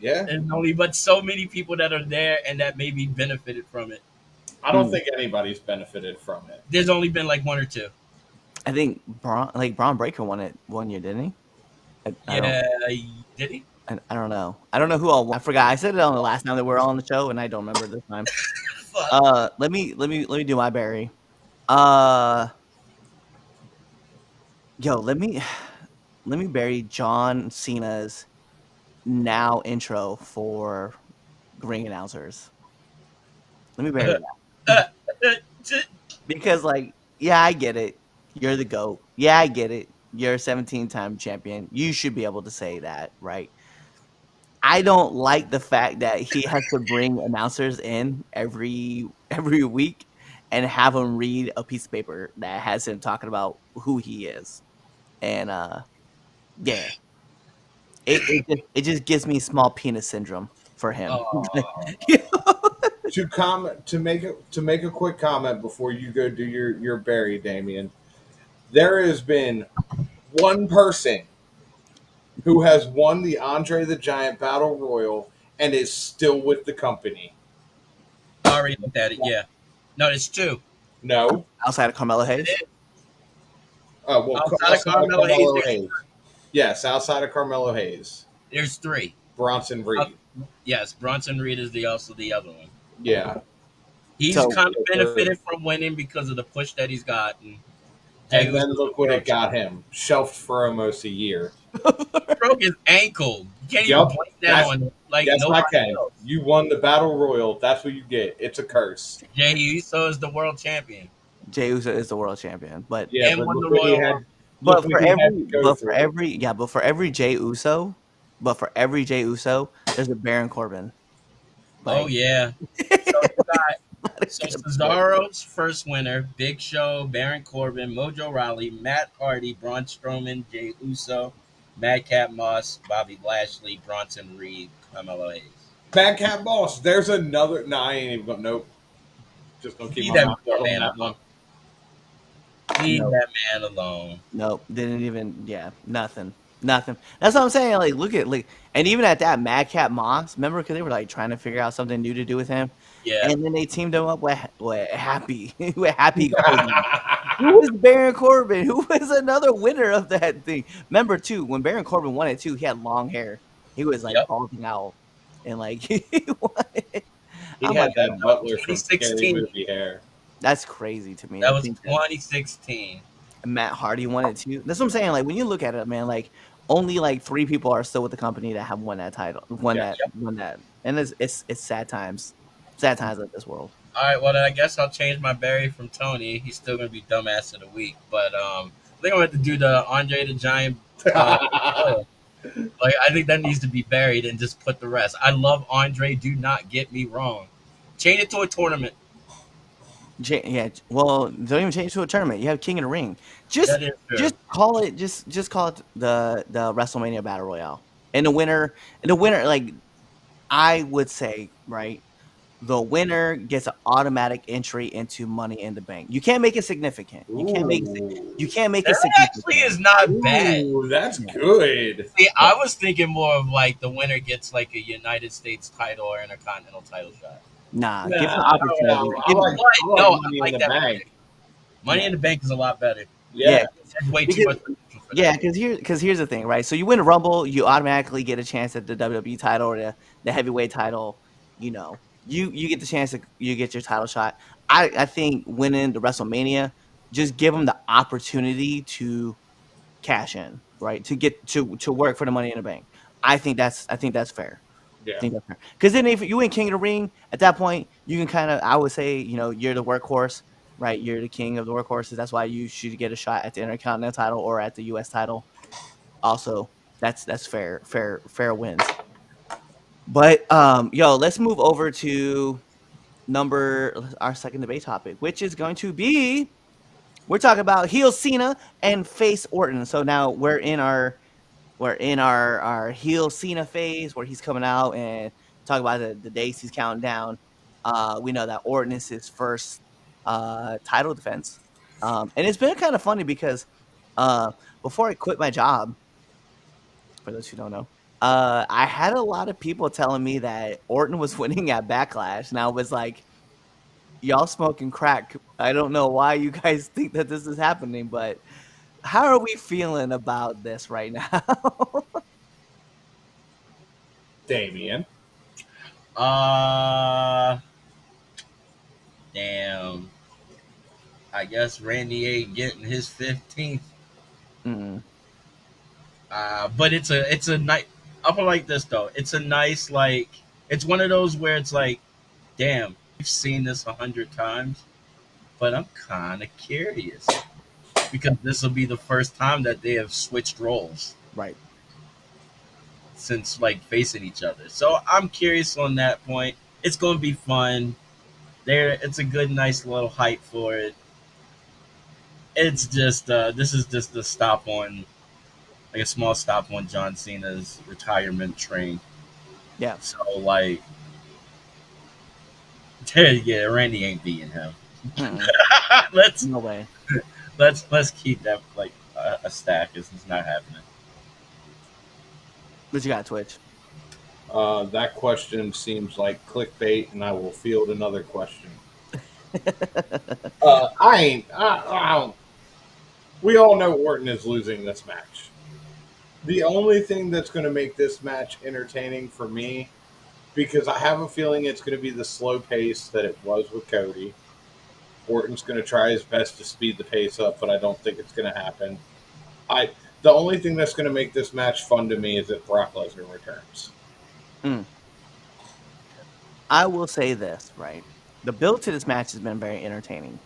Yeah. There's only but so many people that are there and that maybe benefited from it. I don't think anybody's benefited from it. There's only been like one or two. I think Braun Breaker won it 1 year, didn't he? Did he? I don't know. I don't know who all won. I forgot. I said it on the last time that we were on the show, and I don't remember this time. Let me do my Barry. Let me bury John Cena's now intro for ring announcers. Let me bury that. Because, like, yeah, I get it. You're the GOAT. Yeah, I get it. You're a 17-time champion. You should be able to say that, right? I don't like the fact that he has to bring announcers in every week and have him read a piece of paper that has him talking about who he is. And it just gives me small penis syndrome for him. To make a quick comment before you go do your Barry, Damien. There has been one person who has won the Andre the Giant Battle Royal and is still with the company. I already looked at it. Yeah. No, it's two. No. Outside of Carmelo Hayes. Well, Outside of outside of Carmelo Hayes, Carmelo Hayes. Yes, outside of Carmelo Hayes. there's three. Bronson Reed. Yes, Bronson Reed is also the other one. Yeah. He's So kind of benefited from winning because of the push that he's gotten. Jey And then Uso's look the what world it got him. Shelved for almost a year. broke his ankle. You can't even Yup. blame that on like Yes, I nobody can. else. You won the Battle Royal. That's what you get. It's a curse. Jey Uso is the world champion Jey Uso is the world champion, but Yeah, and but won the look what he Royal had. Rumble. Look what he had to go through. for every Jey Uso, there's a Baron Corbin. Oh Like, yeah. So you got not a so good Cesaro's first winner, Big Show, Baron Corbin, Mojo Rawley, Matt Hardy, Braun Strowman, Jey Uso, Madcap Moss, Bobby Lashley, Bronson Reed, Carmelo Hayes. Bad Cat Boss. There's another. No, I ain't even going. Nope. Just gonna keep Leave my that mouth poor shut on man that alone. one. Leave Nope. that man alone. Nope, didn't even. Yeah, nothing. That's what I'm saying. Like, look at and even at that, Madcap Moss. Remember, because they were like trying to figure out something new to do with him, Yeah. and then they teamed him up with Happy with Happy Corbin. Who was Baron Corbin? Who was another winner of that thing? Remember too, when Baron Corbin won it too, he had long hair. He was like Yep. balding out, and like he won it. He I'm had like, that Butler from Scary 2016. Movie hair. that's crazy to me. That To was think that 2016. Matt Hardy won it too. That's what I'm saying. Like when you look at it, man, like only like 3 people are still with the company that have won that title, Yeah. won that, and it's sad times of this world. All right, well then I guess I'll change my Barry from Tony. He's still gonna be dumbass of the week, but I think I'm gonna have to do the Andre the Giant. Royal. Like I think that needs to be buried and just put the rest. I love Andre. Do not get me wrong. Change it to a tournament. Yeah, well, don't even change to a tournament. You have King of the Ring. That is true. Just call it the WrestleMania Battle Royale. And the winner, like I would say, right, the winner gets an automatic entry into Money in the Bank. You can't make it significant. You can't make it That actually significant. is not bad. Ooh, that's good. See, I was thinking more of like the winner gets like a United States title or Intercontinental title shot. Nah, Nah, give the I don't know. opportunity. I like, But no, I Money in like the that. Bank. Money in the Bank is a lot better. Yeah. There's way too Because- much potential for Yeah, that. because here's the thing, right? So you win a Rumble, you automatically get a chance at the WWE title or the heavyweight title. You know, you get the chance to you get your title shot. I think winning the WrestleMania just give them the opportunity to cash in, right? To get to work for the Money in the Bank. I think that's fair. Yeah. Because then if you win King of the Ring, at that point you can kind of I would say you're the workhorse, right? You're the king of the workhorses. That's why you should get a shot at the Intercontinental title or at the U.S. title. Also, that's fair wins. But let's move over to our second debate topic, which is going to be we're talking about heel Cena and face Orton. So now we're in our heel Cena phase where he's coming out and talk about the days he's counting down. We know that Orton is his first title defense, and it's been kind of funny because uh, before I quit my job, for those who don't know, I had a lot of people telling me that Orton was winning at Backlash, and I was like, "Y'all smoking crack." I don't know why you guys think that this is happening, but how are we feeling about this right now? Damien. Uh, damn. I guess Randy ain't getting his 15th. Mm. But it's a nice. I'll put it like this though. It's a nice like. It's one of those where it's like, damn, we've seen this 100 times, but I'm kind of curious because this will be the first time that they have switched roles Right. since like facing each other. So I'm curious on that point. It's going to be fun. It's a good, nice little hype for it. It's just this is just a stop on like a small stop on John Cena's retirement train. Yeah. So like, yeah, Randy ain't beating him. Mm-mm. let's No way. let's keep that like a stack. It's not happening. What you got, Twitch? That question seems like clickbait, and I will field another question. I ain't. I don't. We all know Orton is losing this match. The only thing that's going to make this match entertaining for me, because I have a feeling it's going to be the slow pace that it was with Cody. Orton's going to try his best to speed the pace up, but I don't think it's going to happen. I The only thing that's going to make this match fun to me is if Brock Lesnar returns. Mm. I will say this, right? The build to this match has been very entertaining.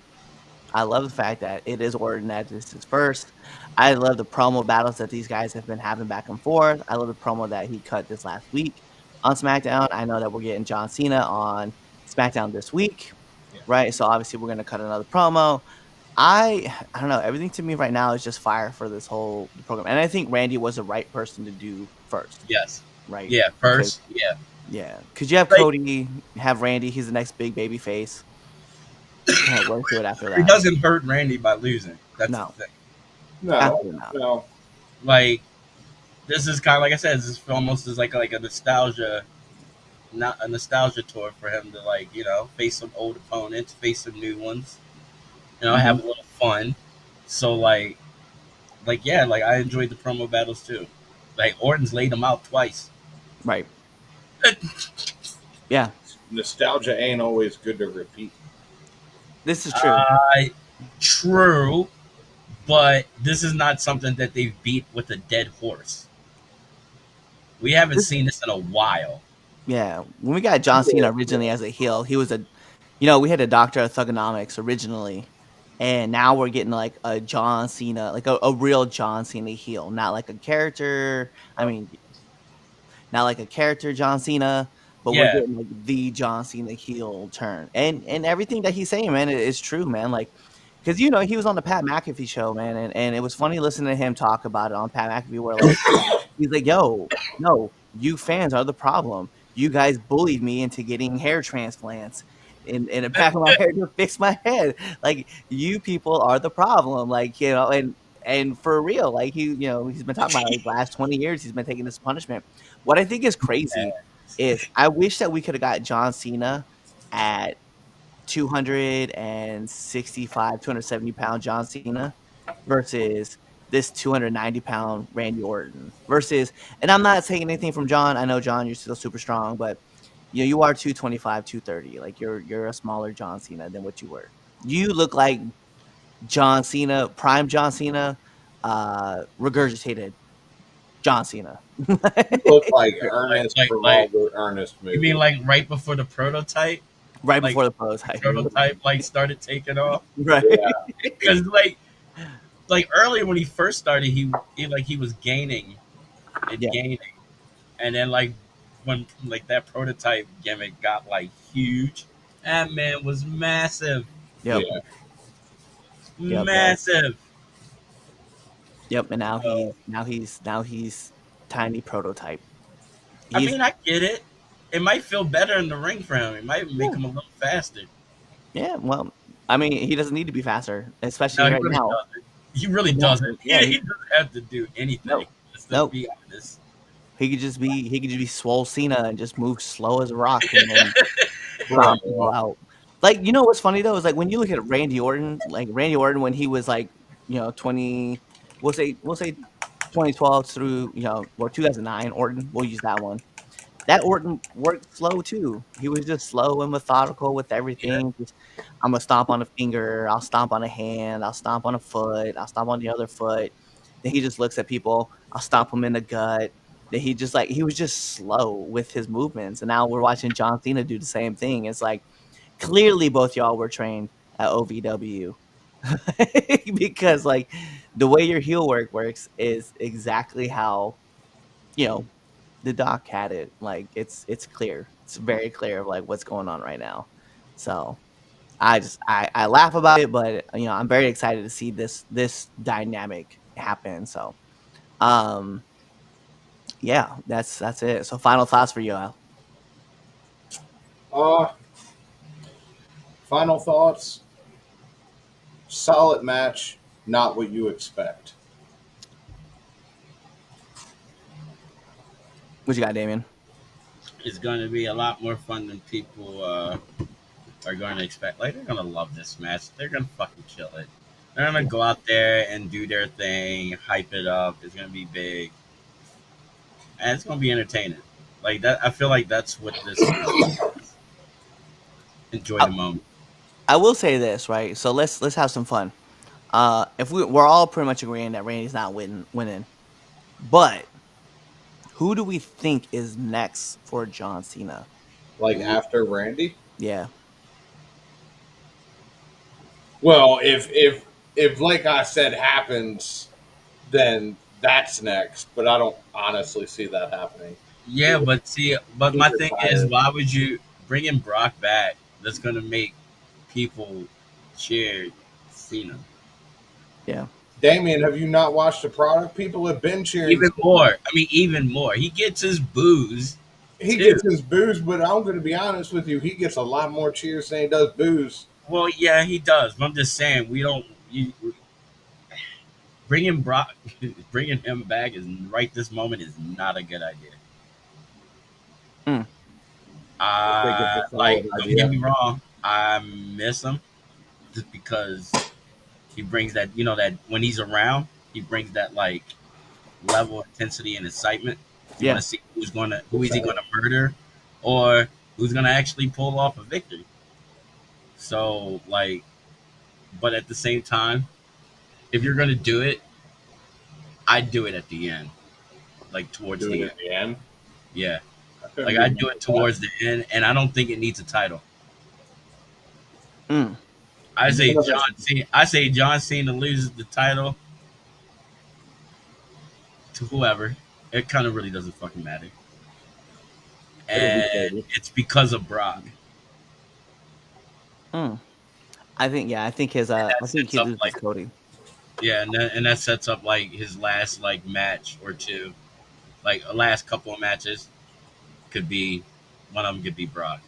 I love the fact that it is Orton that this is first. I love the promo battles that these guys have been having back and forth. I love the promo that he cut this last week on SmackDown. I know that we're getting John Cena on SmackDown this week, Yeah. right? So obviously we're gonna cut another promo. I don't know. Everything to me right now is just fire for this whole program, and I think Randy was the right person to do first, Yes. right? Yeah. Because First. Yeah. yeah, because you have Like, Cody, have Randy. He's the next big baby face. Kind of work through it after he that. doesn't hurt Randy by losing. That's the No, thing. No, absolutely not. no. Like this is kind of like I said. This is almost as like a nostalgia, not a nostalgia tour for him to face some old opponents, face some new ones. Have a little fun. So yeah, like I enjoyed the promo battles too. Like Orton's laid him out twice. Right. Yeah, Nostalgia ain't always good to repeat. this is true. True, but this is not something that they've beat with a dead horse. We haven't This, seen this in a while. yeah, when we got John Cena originally as a heel, he was we had a Doctor of Thugonomics originally, and now we're getting like a John Cena, like a real John Cena heel, not like a character. I mean, not like a character John Cena, but we're Yeah, getting like the John Cena heel turn, and everything that he's saying, man, is true, man. Like, because he was on the Pat McAfee show, man, and it was funny listening to him talk about it on Pat McAfee, where like he's like, "Yo, no, you fans are the problem. You guys bullied me into getting hair transplants in the back of my hair to fix my head. Like, you people are the problem. Like, and for real, like he's been talking about like the last 20 years, he's been taking this punishment. What I think is crazy is I wish that we could have got John Cena at 265, 270 pound John Cena versus this 290 pound Randy Orton versus, and I'm not taking anything from John. I know John, you're still super strong, but you are 225, 230. Like you're a smaller John Cena than what you were. You look like John Cena, prime John Cena, regurgitated John Cena. You look like like Ernest like from like all the Ernest you mean movies. like right before the prototype, Right like before the prototype. prototype started taking off Right. Yeah. because like earlier when he first started, he was gaining and Yeah. gaining, and then like when like that prototype gimmick got like huge, that man was massive, Yep. Yeah. Yep. massive. Yep. And now So, he's tiny prototype. I He's mean, I get it. It might feel better in the ring for him. It might make yeah. him a little faster. Yeah. Well, I mean, he doesn't need to be faster, No, especially he right really now. doesn't. He really He doesn't. doesn't. Yeah. He doesn't have to do anything. No. Let's just No. be honest. He could just be swole Cena and just move slow as a rock and then Right. bomb people out. Like, what's funny though is like when you look at Randy Orton, when he was like, 20, we'll say 2012 through, or 2009 Orton, we'll use that one. That Orton worked slow too. He was just slow and methodical with Yeah, everything. Just, I'm gonna stomp on a finger, I'll stomp on a hand, I'll stomp on a foot, I'll stomp on the other foot. Then he just looks at people, I'll stomp him in the gut. Then he was just slow with his movements. And now we're watching John Cena do the same thing. It's like clearly both y'all were trained at OVW. Because like the way your heel work works is exactly how, you know, the doc had it. Like it's clear. It's very clear of like what's going on right now. So I laugh about it, but I'm very excited to see this dynamic happen. So yeah, that's it. So final thoughts for you, Al. Uh, Final thoughts. Solid match. not what you expect. What you got, Damien? It's going to be a lot more fun than people are going to expect. Like, they're going to love this match. They're going to fucking kill it. They're going to go out there and do their thing, hype it up. It's going to be big. And it's going to be entertaining. Like that, I feel like that's what this is. Enjoy I, the moment. I will say this, right? So let's have some fun. If we're all pretty much agreeing that Randy's not winning, but who do we think is next for John Cena? Like after Randy. Yeah, Well, if like I said happens, then that's next. But I don't honestly see that happening. Yeah, but see, but He's my thing is, retired. why would you bringing Brock back? That's going to make people cheer Cena. yeah, Damien, have you not watched the product? People have been cheering. Even more. I mean, even more. He gets his booze He too. gets his booze, but I'm going to be honest with you. He gets a lot more cheers than he does booze. Well, yeah, he does. But I'm just saying, we don't. Bringing Brock, bringing him back is right this moment is not a good idea. Mm. I think it's a Like, solid don't get idea. me wrong, I miss him just because he brings that, that when he's around, he brings that like level of intensity and excitement. You want yeah. to see who is he gonna murder, or who's gonna actually pull off a victory. So like, but at the same time, if you're gonna do it, I'd do it at the end, like towards Do it the at end. the end. Yeah, I couldn't like be I'd more do it with that. towards the end, and I don't think it needs a title. Mm. None of us. I say John Cena loses the title to whoever. It kind of really doesn't fucking matter, It'll be and Cody. it's because of Brock. Mm. I think I That think sets he up loses like Cody. yeah, and that sets up like his last like match or two, like a last couple of matches could be one of them could be Brock.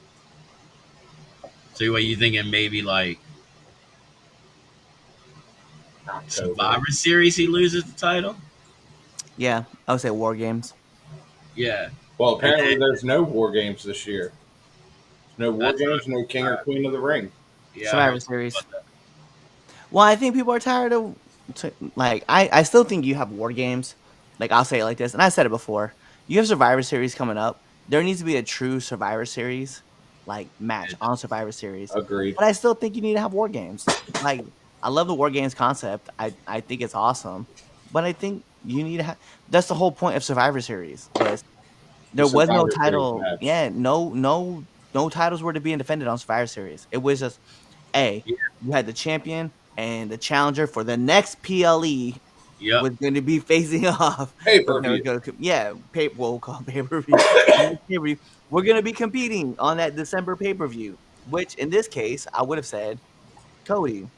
So what you thinking? Maybe like October. Survivor Series, he loses the title. Yeah, I would say War Games. Yeah, Well, and apparently then there's no war games this year. No war that's games, no King or uh, Queen of the Ring. yeah, I Survivor heard something Series. about that. Well, I think people are tired of like I still think you have War Games. Like I'll say it like this, and I said it before. You have Survivor Series coming up. There needs to be a true Survivor Series like match It- on Survivor Series. Agreed. But I still think you need to have War Games. Like I love the War Games concept. I think it's awesome. But I think you need to have that's the whole point of Survivor Series was The there was no Survivor Series title. match. Yeah, no titles were to be defended on Survivor Series. It was just a yeah, you had the champion and the challenger for the next PLE yep. was going to be facing off. Pay We're per going to view. go, yeah, we'll call pay per view. We're going to be competing on that December pay per view, which in this case I would have said Cody.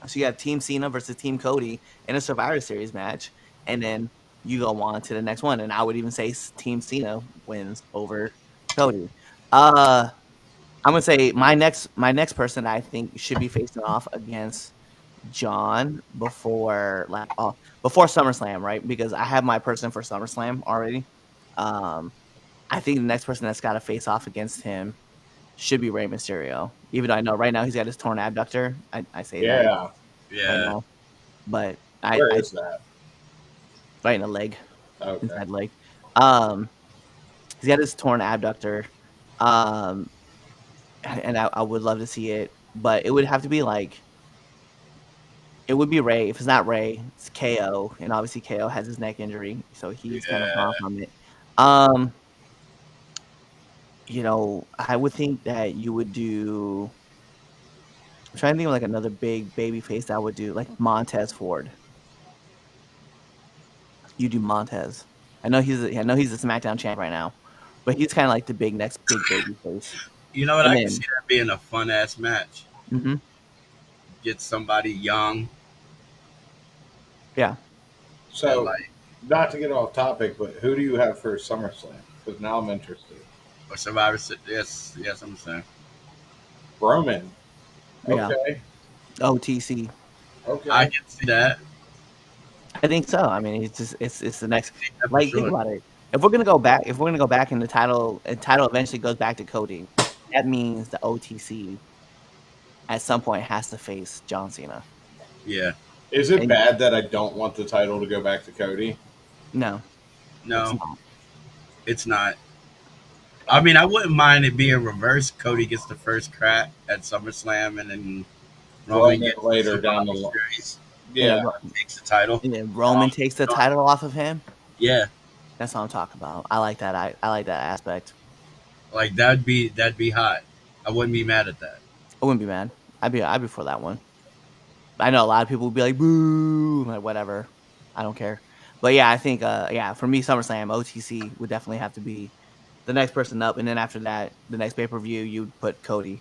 So you have Team Cena versus Team Cody in a Survivor Series match, and then you go on to the next one. And I would even say Team Cena wins over Cody. Uh, I'm gonna say my next person I think should be facing off against John before SummerSlam, right? Because I have my person for SummerSlam already. Um, I think the next person that's got to face off against him should be Rey Mysterio. Even though I know right now he's got his torn abductor, I say that Yeah. right Yeah, now, but Where I is that? right in the leg, Okay. inside leg. Um, he's got his torn abductor. Um, and I would love to see it, but it would have to be like it would be Ray. If it's not Ray, it's KO, and obviously KO has his neck injury, so he's kind of yeah. gone from it. Um, I would think that you would do. I'm trying to think of like another big baby face that I would do, like Montez Ford. You do Montez. I know he's the SmackDown champ right now, but he's kind of like the next big baby face. You know what? And I can see then, that being a fun ass match. hmm Get somebody young yeah, and So, like not to get off topic, but who do you have for SummerSlam? Because now I'm interested. or Survivor. Yes, yes, I'm saying. Roman. yeah, Okay. OTC. Okay. I can see that. I think so. I mean, it's the next. Yeah, for Like, think sure. about it. If we're gonna go back, and the title eventually goes back to Cody, that means the OTC at some point has to face John Cena. Yeah. Is it And bad that I don't want the title to go back to Cody? no, it's No, not. it's not. I mean, I wouldn't mind it being reversed. Cody gets the first crack at SummerSlam, and then Well, Roman and then gets the later down Survivor the line. Series, And then, Yeah. takes the title. and then Roman takes the title off of him. Yeah, That's what I'm talking about. I like that. I like that aspect. like that'd be hot. I wouldn't be mad at that. I wouldn't be mad. I'd be for that one. I know a lot of people would be like, boo, like whatever. I don't care. But yeah, I think yeah, for me, SummerSlam OTC would definitely have to be the next person up, and then after that, the next pay per view, you'd put Cody,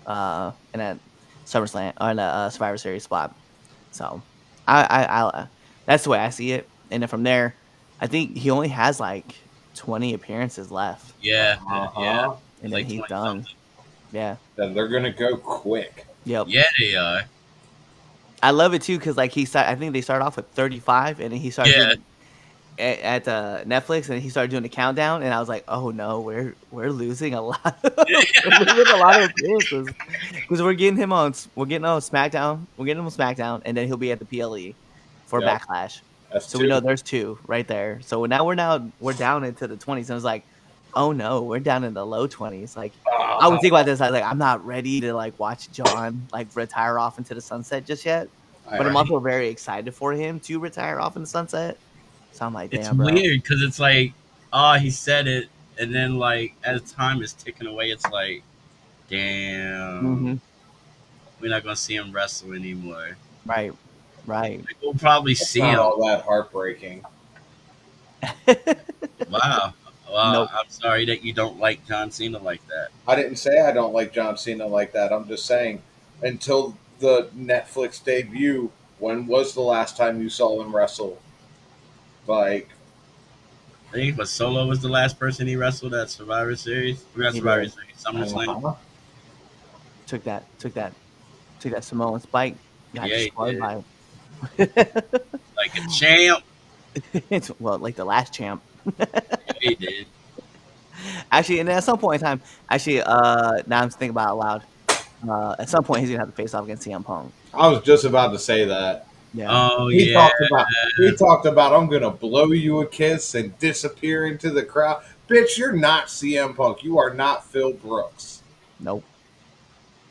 in that SummerSlam or in the Survivor Series spot. So I that's the way I see it. And then from there, I think he only has like 20 appearances left, Yeah, yeah. Uh-huh. and It's then like he's 20 done. something. Yeah. Then they're gonna go quick. Yep. Yeah, they are. I love it too because like I think they started off with 35, and then he started Yeah, doing at Netflix, and he started doing the countdown, and I was like, oh no, we're losing a lot. We're losing a lot of appearances because we're getting on SmackDown, and then he'll be at the PLE for Yep. Backlash. That's So we know two. there's two right there. So we're down into the 20s, and I was like, oh no, we're down in the low 20s. Like I was thinking about this. I was like, I'm not ready to like watch John like retire off into the sunset just yet. But I'm right. also very excited for him to retire off in the sunset. So I'm like, It's damn, bro. weird because it's like, oh, he said it, and then like as time is ticking away, it's like, damn, Hmm. we're not gonna see him wrestle anymore. Right, right. Like, we'll probably It's see not him. all that heartbreaking. Wow. Well, Nope. I'm sorry that you don't like John Cena like that. I didn't say I don't like John Cena like that. I'm just saying, until the Netflix debut, when was the last time you saw him wrestle? Like, I think it was Solo was the last person he wrestled at Survivor Series. We got He Survivor did. Series, SummerSlam. Took that Samoan spike. Got Yeah, he destroyed did. by it. Like a champ. Well, like the last champ. Yeah, he did. Actually, and at some point in time, now I'm thinking about it out loud. At some point, he's gonna have to face off against CM Punk. I was just about to say that. Yeah, Oh He yeah. talked about I'm gonna blow you a kiss and disappear into the crowd. Bitch, you're not CM Punk. You are not Phil Brooks. nope,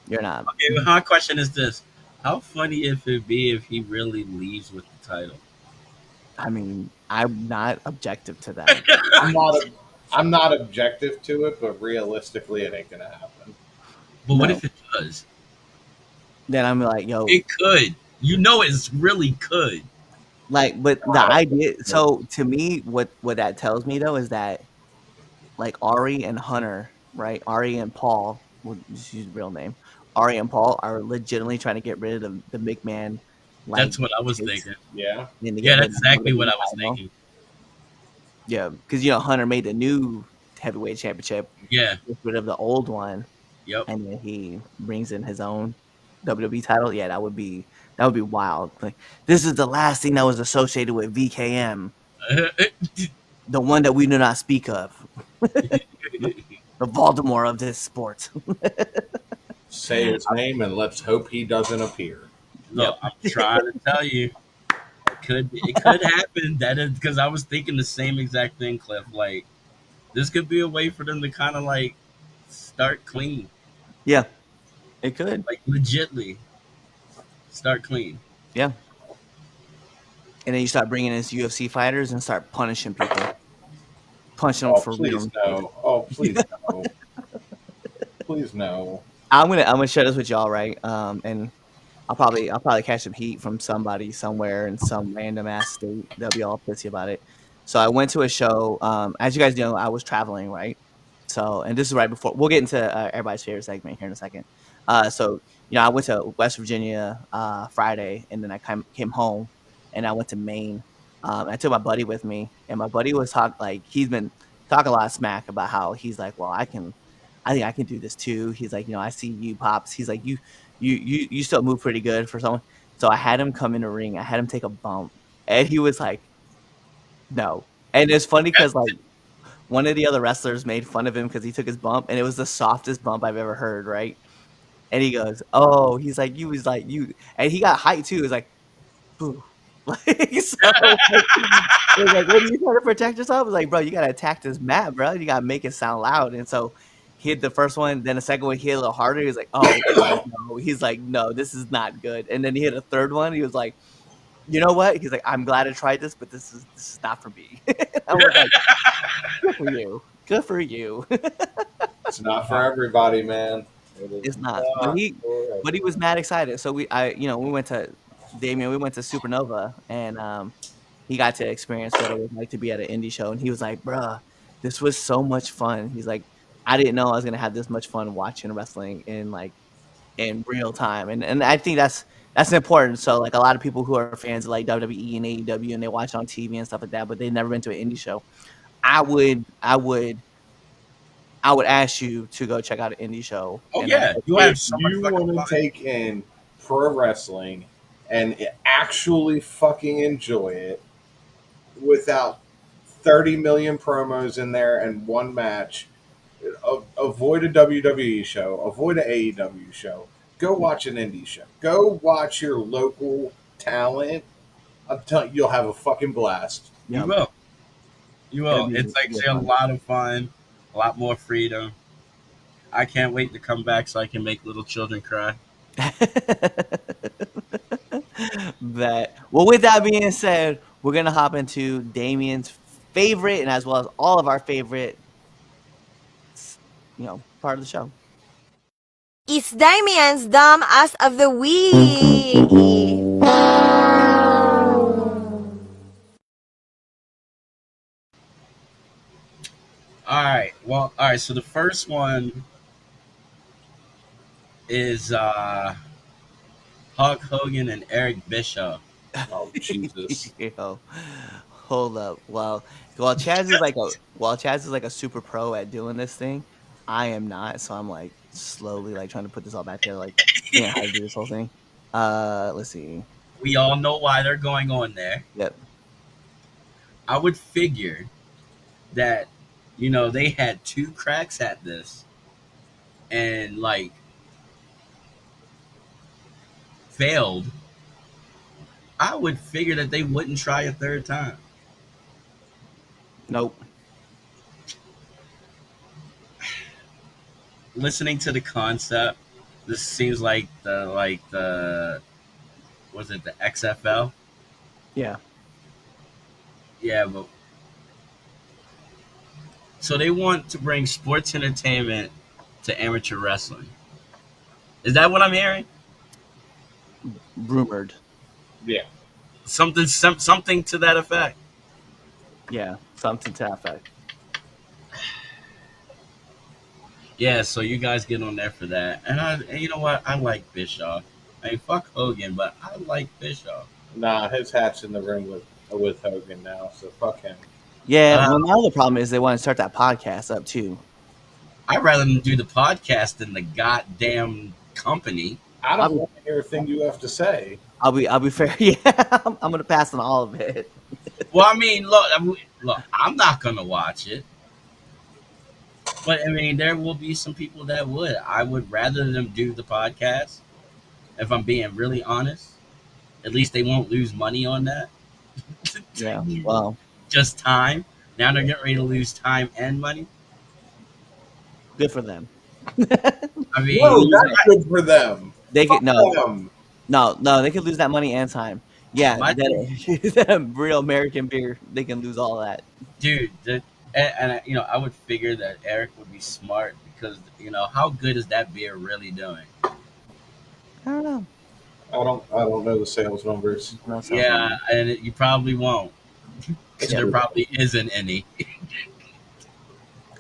you're not. Okay, well, my question is this: how funny if it be if he really leaves with the title? I mean, I'm not objective to that. I'm not objective to it, but realistically, it ain't gonna happen. But what No. if it does? Then I'm like, yo, It could. You know, it's really could. like, but the idea. So to me, what that tells me though is that like Ari and Hunter, right? Ari and Paul, we'll just use his real name. Ari and Paul are legitimately trying to get rid of the McMahon. Like, That's what I was takes, thinking. Yeah, and to Yeah, get rid that's of the exactly what WWE I was title. thinking. Yeah, because Hunter made the new heavyweight championship, Yeah. gets rid of the old one, Yep. and then he brings in his own WWE title. Yeah, that would be wild. Like, this is the last thing that was associated with VKM, the one that we do not speak of, the Baltimore of this sport. say his name and let's hope he doesn't appear. Look, I'm trying to tell you, it could happen. That is because I was thinking the same exact thing, Cliff. Like this could be a way for them to kind of like start clean, Yeah, it could. like legitly start clean. Yeah, and then you start bringing in UFC fighters and start punishing people, punching them Oh, for please real. no. Oh, please no. Please no. I'm gonna share this with y'all, right? And I'll probably catch some heat from somebody somewhere in some random ass state. They'll be all pissy about it. So I went to a show. As you guys know, I was traveling, right? So, and this is right before we'll get into everybody's favorite segment here in a second. So I went to West Virginia Friday, and then I came home, and I went to Maine. I took my buddy with me, and my buddy was he's been talking a lot of smack about how he's like, well, I think I can do this too. He's like, I see you, pops. He's like, you still move pretty good for someone. So I had him come in the ring. I had him take a bump, and he was like, "No." And it's funny because like one of the other wrestlers made fun of him because he took his bump, and it was the softest bump I've ever heard. Right? And he goes, "Oh," he's like, "You was like you," and he got hyped too. It was like, "Boo." Like, so like, it was like, "What are you trying to protect yourself?" I was like, "Bro, you gotta attack this mat, bro. You gotta make it sound loud." And so he hit the first one, then the second one he hit a little harder. He was like, "Oh, oh no." He's like, "No, this is not good." And then he hit a third one. He was like, "You know what?" He's like, "I'm glad I tried this, but this is not for me." I was like, "Good for you. Good for you." It's not for everybody, man. It is It's not. But not he for but he was everybody. mad excited. So we went to Damien, we went to Supernova, and he got to experience what it was like to be at an indie show, and he was like, "Bruh, this was so much fun." He's like, "I didn't know I was gonna have this much fun watching wrestling in real time." And I think that's important. So like a lot of people who are fans of like WWE and AEW and they watch on TV and stuff like that, but they've never been to an indie show. I would ask you to go check out an indie show, Oh and yeah, you have If so much you fucking want fun. to take in pro wrestling and actually fucking enjoy it without 30 million promos in there and one match, avoid a WWE show, avoid an AEW show. Go watch an indie show. Go watch your local talent. I'm telling you, you'll have a fucking blast. You yeah, will. You it'll will. be It's real actually a fun. lot of fun, a lot more freedom. I can't wait to come back so I can make little children cry. That well, with that being said, we're gonna hop into Damien's favorite and as well as all of our favorite, part of the show. It's Damien's Dumb Ass of the Week. All right. Well, all right. So the first one is Hulk Hogan and Eric Bischoff. Oh, Jesus. Yo, hold up. Well, while Chaz is like a super pro at doing this thing, I am not. So I'm like slowly like trying to put this all back together, like figuring out how to do this whole thing. Let's see. We all know why they're going on there. Yep. I would figure that they had two cracks at this and like failed. I would figure that they wouldn't try a third time. Nope. Listening to the concept, this seems like the was it the XFL? Yeah. Yeah, but so they want to bring sports entertainment to amateur wrestling. Is that what I'm hearing? Rumored. Yeah. Something to that effect. Yeah. Something to that effect. Yeah, so you guys get on there for that, and you know what? I like Bischoff. I mean, fuck Hogan, but I like Bischoff. Nah, his hat's in the ring with Hogan now, so fuck him. Yeah. Uh, Well, now the problem is they want to start that podcast up too. I'd rather them do the podcast than the goddamn company. I don't I'll, want to hear a thing you have to say. I'll be fair. Yeah. I'm gonna pass on all of it. Well, I mean, look, I'm not gonna watch it, but I mean, there will be some people that would. I would rather them do the podcast. If I'm being really honest, at least they won't lose money on that. Yeah. Well, Just time. Now they're getting ready to lose time and money. good for them. I No, mean, that's good for them. They could Fuck no, them. no. They could lose that money and time. Yeah, my thing, that real American beer. They can lose all that. dude, I would figure that Eric would be smart because how good is that beer really doing? I don't know. I don't know the sales numbers. No, sounds Yeah, wrong. and you probably won't because Yeah. there probably isn't any.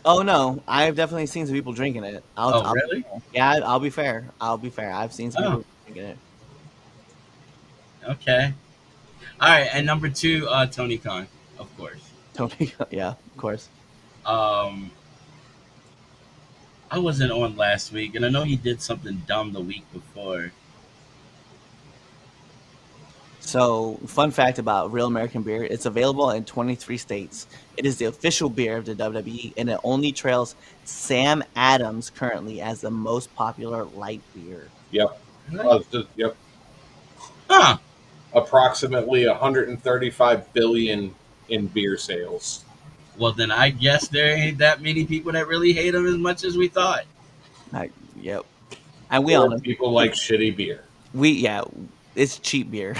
Oh no, I've definitely seen some people drinking it. Oh, I'll really? yeah, I'll be fair. I'll be fair. I've seen some Oh, people drinking it. okay. All right, and number two, Tony Khan, of course. Tony, yeah, of course. Um, I wasn't on last week, and I know he did something dumb the week before. So, fun fact about Real American Beer: it's available in 23 states. It is the official beer of the WWE, and it only trails Sam Adams currently as the most popular light beer. Yep. Really? Yep. Huh. Approximately 135 billion in beer sales. Well, then I guess there ain't that many people that really hate him as much as we thought. Yep, and we all Or know people like shitty beer. yeah, it's cheap beer.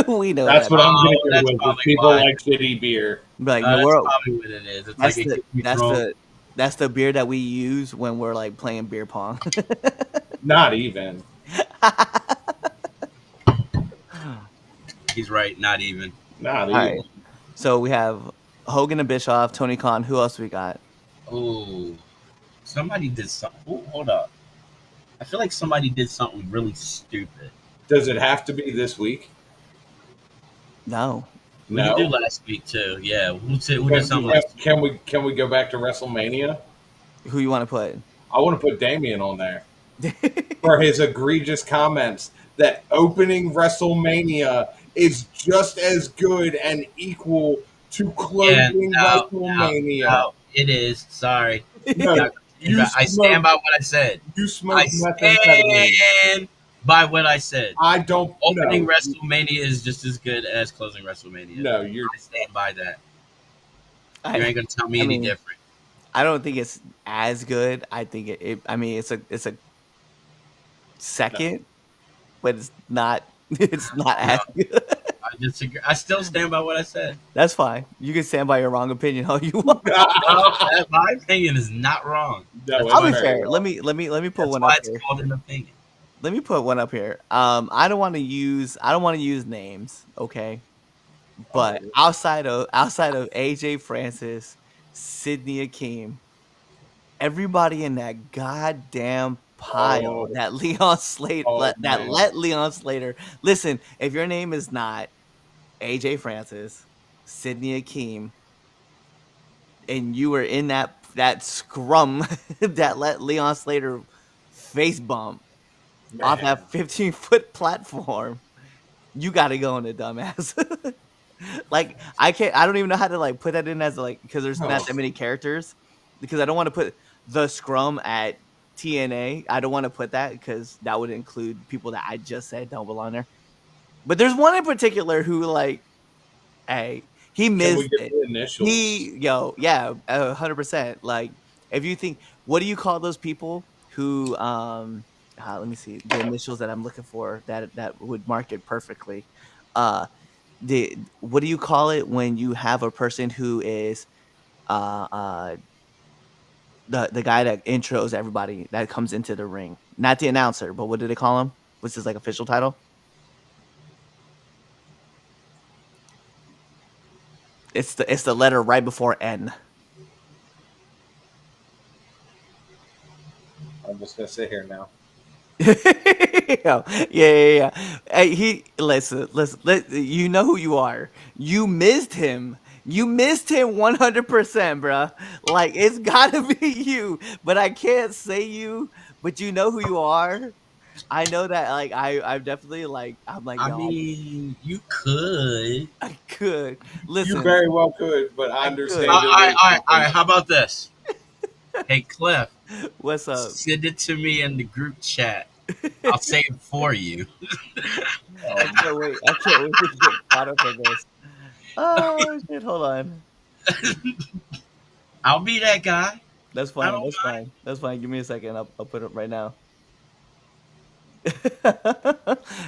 We know That's that. what I'm going Oh, to go that's with. Is probably people why. like shitty beer. Like no, That's we're probably what it is. It's like that's it the gets me that's drunk. the that's the beer that we use when we're like playing beer pong. Not even. All He's right. Not even. Not right, even. so we have Hogan and Bischoff, Tony Khan. Who else we got? Oh, somebody did something. Oh, hold up. I feel like somebody did something really stupid. Does it have to be this week? No, We could do No. last week too. Yeah, who did something Can, last week? can we go back to WrestleMania? who you want to put? I want to put Damien on there for his egregious comments that opening WrestleMania is just as good and equal to Yeah, closing no, no, WrestleMania. no. It is. Sorry. No, I stand by what I said. you I smoke methamphetamine. stand by what I said. I don't Opening know. WrestleMania is just as good as closing WrestleMania. No, you're I stand by that. You I ain't gonna tell me I any mean, different. I don't think it's as good. I think I mean, it's a no. second, but it's not. It's not No, as good. I disagree. I still stand by what I said. That's fine. You can stand by your wrong opinion all you want. No, my opinion is not wrong. No, That's I'll it's why. be very fair. wrong. Let me put That's one up why it's here. called an opinion. Let me put one up here. I don't want to use names, okay? But Alrighty. outside of AJ Francis, Sidney Akeem, everybody in that goddamn pile Oh, that Leon Slater oh that man. let Leon Slater listen. If your name is not AJ Francis, Sidney Akeem, and you were in that scrum that let Leon Slater face bump off Man. that 15-foot platform, you got to go in the dumbass. Like I don't even know how to like put that in as like because there's not that Oh, many characters because I don't want to put the scrum at TNA. I don't want to put that because that would include people that I just said don't belong there. But there's one in particular who like, hey, he can we missed get it. the initials? Yeah, 100%. Like if you think, what do you call those people who let me see the initials that I'm looking for that would mark it perfectly. The what do you call it when you have a person who is uh uh the guy that intros everybody that comes into the ring, not the announcer, but what do they call him? What's his like official title? It's the letter right before N. I'm just gonna sit here now. Yeah. Hey, you know who you are. You missed him. You missed him 100%, bruh. Like it's gotta be you, but I can't say you. But you know who you are. I know that. Like I'm definitely like I'm like I yo. mean, you could. I could You listen. very well could, but I I could. understand your weight. All right. How about this? Hey, Cliff, What's up? send it to me in the group chat. I'll say it for you. I can't wait. I can't wait to get caught up in this. Oh shit! Hold on. I'll be that guy. That's I fine. don't That's mind. fine. That's fine. Give me a second. I'll put it right now.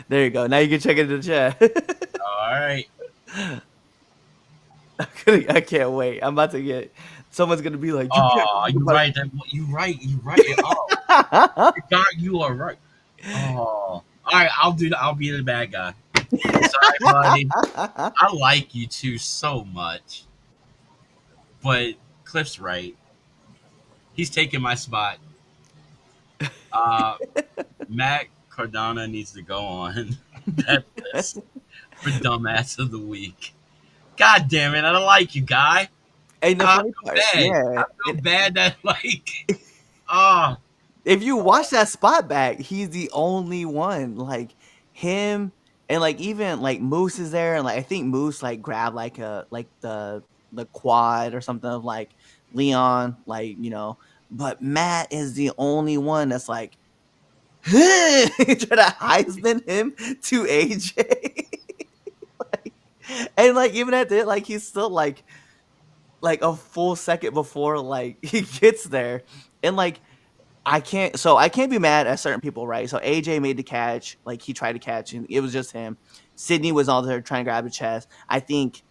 There you go. Now you can check it in the chat. All right. I can't wait. I'm about to get. Someone's gonna be like, "You can't Oh, talk you about." right. You right. You right. Oh, God, you are right. Oh, all right. I'll be the bad guy. Sorry, buddy. I like you two so much, but Cliff's right. He's taking my spot. Uh, Matt Cardona needs to go on that list for dumbass of the week. God damn it! I don't like you, guy. And the I funny feel part, bad. yeah, I feel bad that like, ah, if you watch that spot back, he's the only one. Like him And like even like Moose is there, and like I think Moose like grabbed like the quad or something of like Leon, like but Matt is the only one that's like try to Heisman him to AJ. Like, and like even at that, like he's still like a full second before like he gets there. And like I can't be mad at certain people, right? So AJ made the catch, like he tried to catch, and it was just him. Sydney was all there trying to grab a chest. I think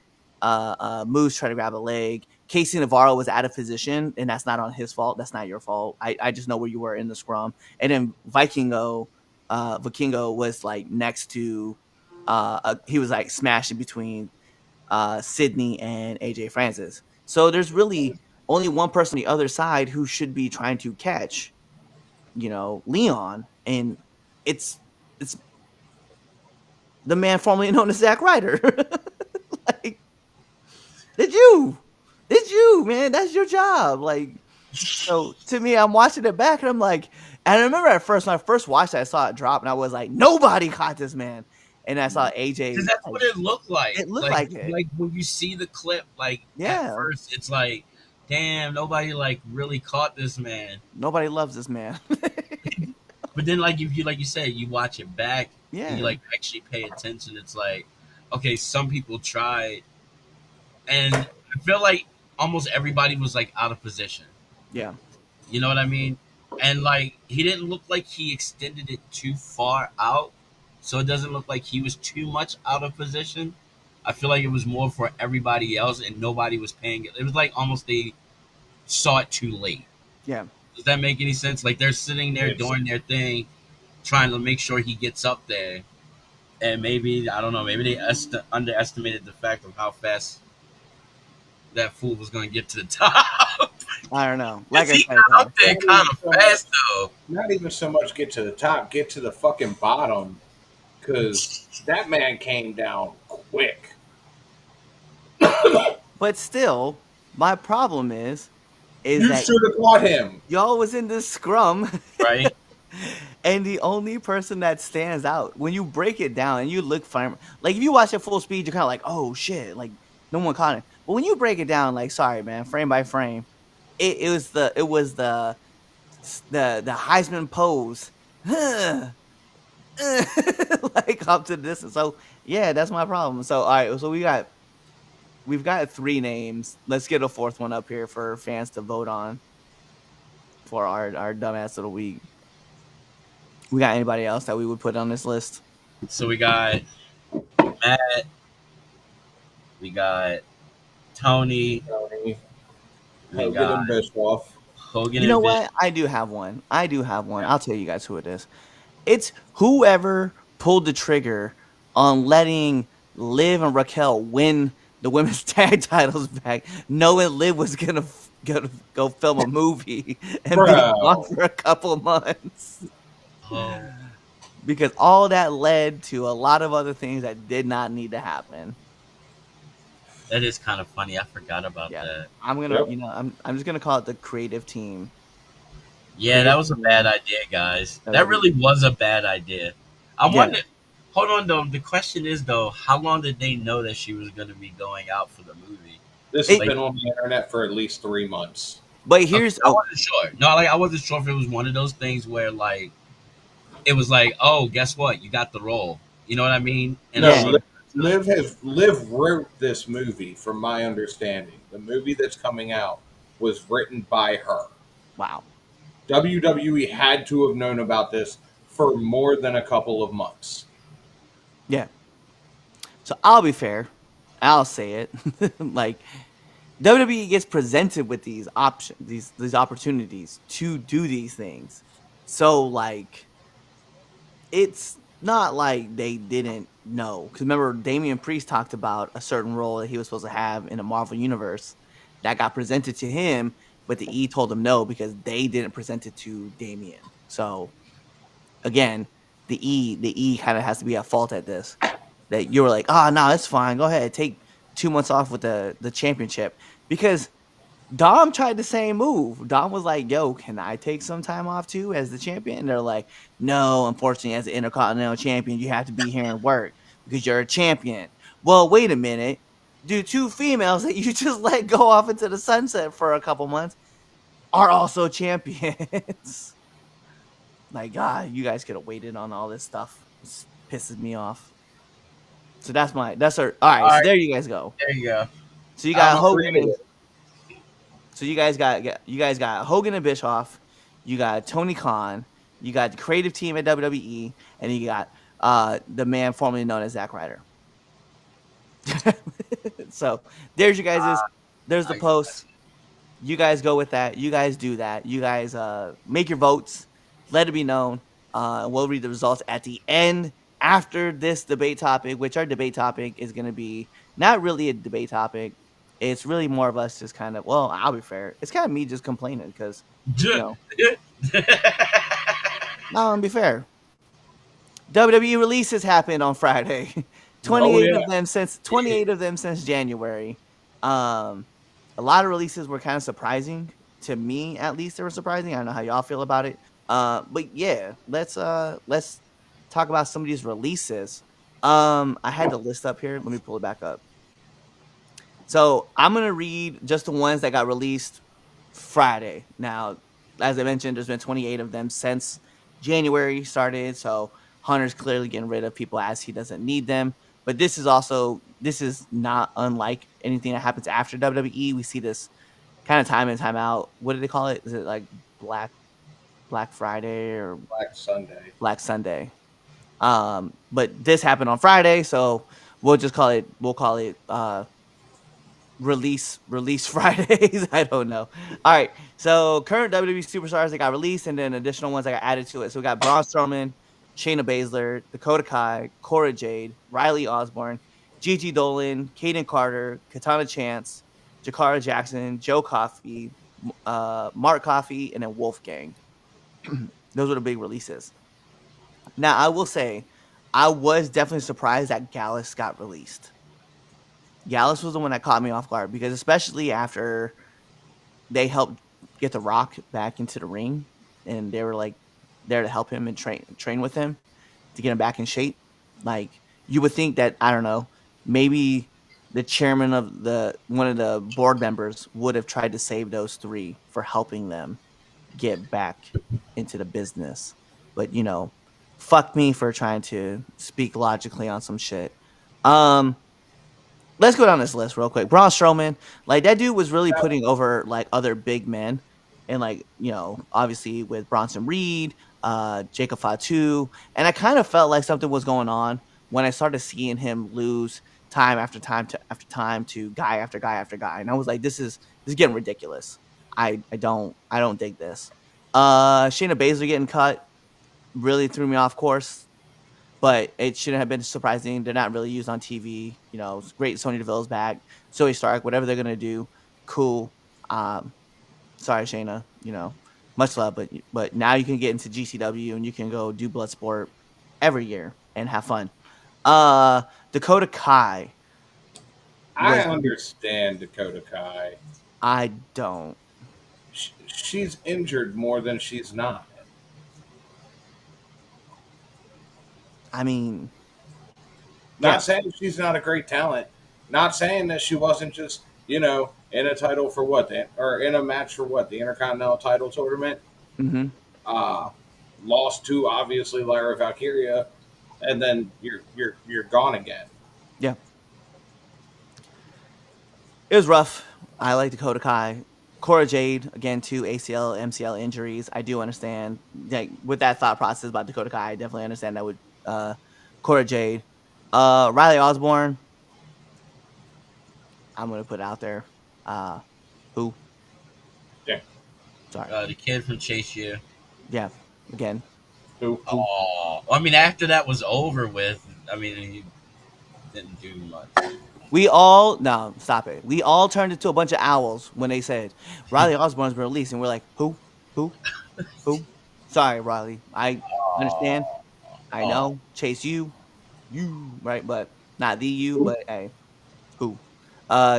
Moose tried to grab a leg. Casey Navarro was out of position, and that's not on his fault. That's not your fault. I just know where you were in the scrum. And then Vikingo was like next to he was like smashing between Sydney and AJ Francis. So there's really only one person on the other side who should be trying to catch Leon, and it's the man formerly known as Zack Ryder. Like, did you, man? That's your job. Like, so to me, I'm watching it back, and I'm like, and I remember at first when I first watched it, I saw it drop, and I was like, nobody caught this man. And I saw Because AJ. that's Like, what it looked like. it looked like it. Like when you see the clip, like at Yeah, first it's like, damn, nobody like really caught this man. nobody loves this man. But then like if you like you said, you watch it back and you Yeah, like actually pay attention, it's like, okay, some people tried, and I feel like almost everybody was like out of position. yeah, You know what I mean? And like he didn't look like he extended it too far out, so it doesn't look like he was too much out of position. I feel like it was more for everybody else, and nobody was paying it. It was like almost they saw it too late. yeah. Does that make any sense? Like they're sitting there doing their thing, trying to make sure he gets up there, and maybe I don't know, maybe they underestimated the fact of how fast that fool was going to get to the top. I don't know. Like I He said, got up there kind of fast though. Not even so much get to the top, get to the fucking bottom, because that man came down quick. but still, my problem is You that should have caught him. y'all was in this scrum, Right? and the only person that stands out when you break it down and you look for like if you watch it full speed, you're kind of like, oh shit, like no one caught it. But when you break it down, like sorry man, frame by frame, it was the Heisman pose, like up to the distance. So yeah, that's my problem. So all right, so we've got three names. Let's get a fourth one up here for fans to vote on for our dumbass of the week. We got anybody else that we would put on this list? So we got Matt, we got Tony, we Hogan got and Bischoff. Hogan You know and what? I do have one. I'll tell you guys who it is. It's whoever pulled the trigger on letting Liv and Raquel win the women's tag titles back, knowing Liv was gonna go film a movie and be Bro. gone for a couple months. Oh, Because all that led to a lot of other things that did not need to happen. that is kind of funny. I forgot about Yeah. that. I'm gonna, Yep. I'm just gonna call it the creative team. Yeah, that was a bad idea, guys. That That was- really was a bad idea. I Yeah. wonder. Hold on, though. The question is, though, how long did they know that she was going to be going out for the movie? This has It- been on the internet for at least 3 months. But here's I wasn't sure. No, like I wasn't sure if it was one of those things where, like, it was like, oh, guess what? You got the role. You know what I mean? And No, Yeah. Liv wrote this movie, from my understanding. The movie that's coming out was written by her. wow. WWE had to have known about this for more than a couple of months. Yeah. So I'll be fair. I'll say it. Like WWE gets presented with these options, these opportunities to do these things. So like it's not like they didn't know. Because remember, Damian Priest talked about a certain role that he was supposed to have in the Marvel universe that got presented to him, but the E told him no because they didn't present it to Damian. So again, the E kind of has to be at fault at this. That you were like, oh no, it's fine. Go ahead, take 2 months off with the championship because Dom tried the same move. Dom was like, yo, can I take some time off too as the champion? And they're like, no, unfortunately, as the Intercontinental Champion, you have to be here and work. because you're a champion. Well, wait a minute. Do 2 females that you just let go off into the sunset for a couple months are also champions? Like, God, you guys could have waited on all this stuff. This pisses me off. So that's our all right. All So right, there you guys go. there you go. So you I'm got Hogan agreeing and with so you guys got Hogan and Bischoff. You got Tony Khan. You got the creative team at WWE, and you got the man formerly known as Zack Ryder. So there's you guys. There's the I got post. You guys go with that. You guys do that. You guys make your votes. Let it be known. We'll read the results at the end after this debate topic, which our debate topic is going to be not really a debate topic. It's really more of us just kind of, well, I'll be fair. It's kind of me just complaining because, you know, no, I'll be fair. WWE releases happened on Friday. Oh 28 yeah. of them since 28 of them since January. A lot of releases were kind of surprising to me, at least they were surprising. I don't know how y'all feel about it. But yeah, let's talk about some of these releases. I had the list up here. Let me pull it back up. So I'm gonna read just the ones that got released Friday. Now, as I mentioned, there's been 28 of them since January started. So Hunter's clearly getting rid of people as he doesn't need them. But this is not unlike anything that happens after WWE. We see this kind of time in, time out. What do they call it? Is it like Black Friday or Black Sunday. Black Sunday? But this happened on Friday, so we'll call it release Fridays. I don't know. All right. So current WWE superstars that got released, and then additional ones that got added to it. So we got Braun Strowman, Shayna Baszler, Dakota Kai, Cora Jade, Riley Osborne, Gigi Dolan, Kaden Carter, Katana Chance, Jakara Jackson, Joe Coffey, Mark Coffey, and then Wolfgang. Those were the big releases. Now I will say, I was definitely surprised that Gallus got released. Gallus was the one that caught me off guard because especially after they helped get The Rock back into the ring and they were like there to help him and train with him to get him back in shape. Like you would think that I don't know, maybe the chairman of one of the board members would have tried to save those 3 for helping them get back into the business. But fuck me for trying to speak logically on some shit. Let's go down this list real quick. Braun Strowman, like that dude was really putting over like other big men, and like obviously with Bronson Reed, Jacob Fatu, and I kind of felt like something was going on when I started seeing him lose time after time after time to guy after guy after guy, and I was like, this is getting ridiculous. I don't dig this. Shayna Baszler getting cut really threw me off course, but it shouldn't have been surprising. They're not really used on TV. It's great. Sonya Deville's back. Zoe Stark, whatever they're gonna do, cool. Sorry, Shayna. Much love, but now you can get into GCW and you can go do Bloodsport every year and have fun. Dakota Kai. I understand Dakota Kai. I don't. She's injured more than she's not. I mean, Not saying she's not a great talent. Not saying that she wasn't just, in a title for or in a match for the Intercontinental title tournament. mm-hmm. Lost to obviously Lyra Valkyria, and then you're gone again. Yeah. It was rough. I like Dakota Kai. Cora Jade, again, 2 ACL, MCL injuries. I do understand. Like, with that thought process about Dakota Kai, I definitely understand that with Cora Jade. Riley Osborne, I'm going to put out there. Who? Yeah. Sorry. the kid from Chase U. Yeah, again. Who? Oh, I mean, after that was over with, I mean, he didn't do much. No, stop it. We all turned into a bunch of owls when they said Riley Osborne's been released, and we're like, who? Sorry, Riley. I understand. I know. Chase you, right? But not the you, but hey, who?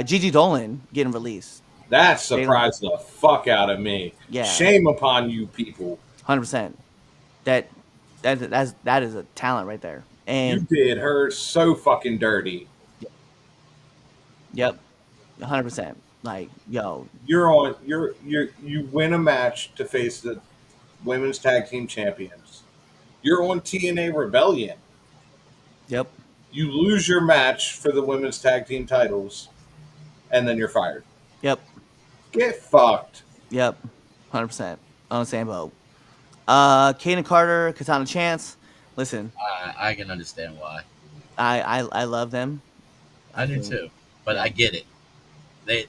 Gigi Dolan getting released. That surprised the fuck out of me. Yeah. Shame upon you people. 100%. That is a talent right there. You And did her so fucking dirty. yep, 100%. Like, yo, You win a match to face the women's tag team champions. You're on TNA Rebellion. yep, You lose your match for the women's tag team titles, and then you're fired. yep, Get fucked. yep, 100% on the same boat. Kaden Carter, Katana Chance. Listen, I can understand why. I love them. I I do think, too, but yeah, I get it.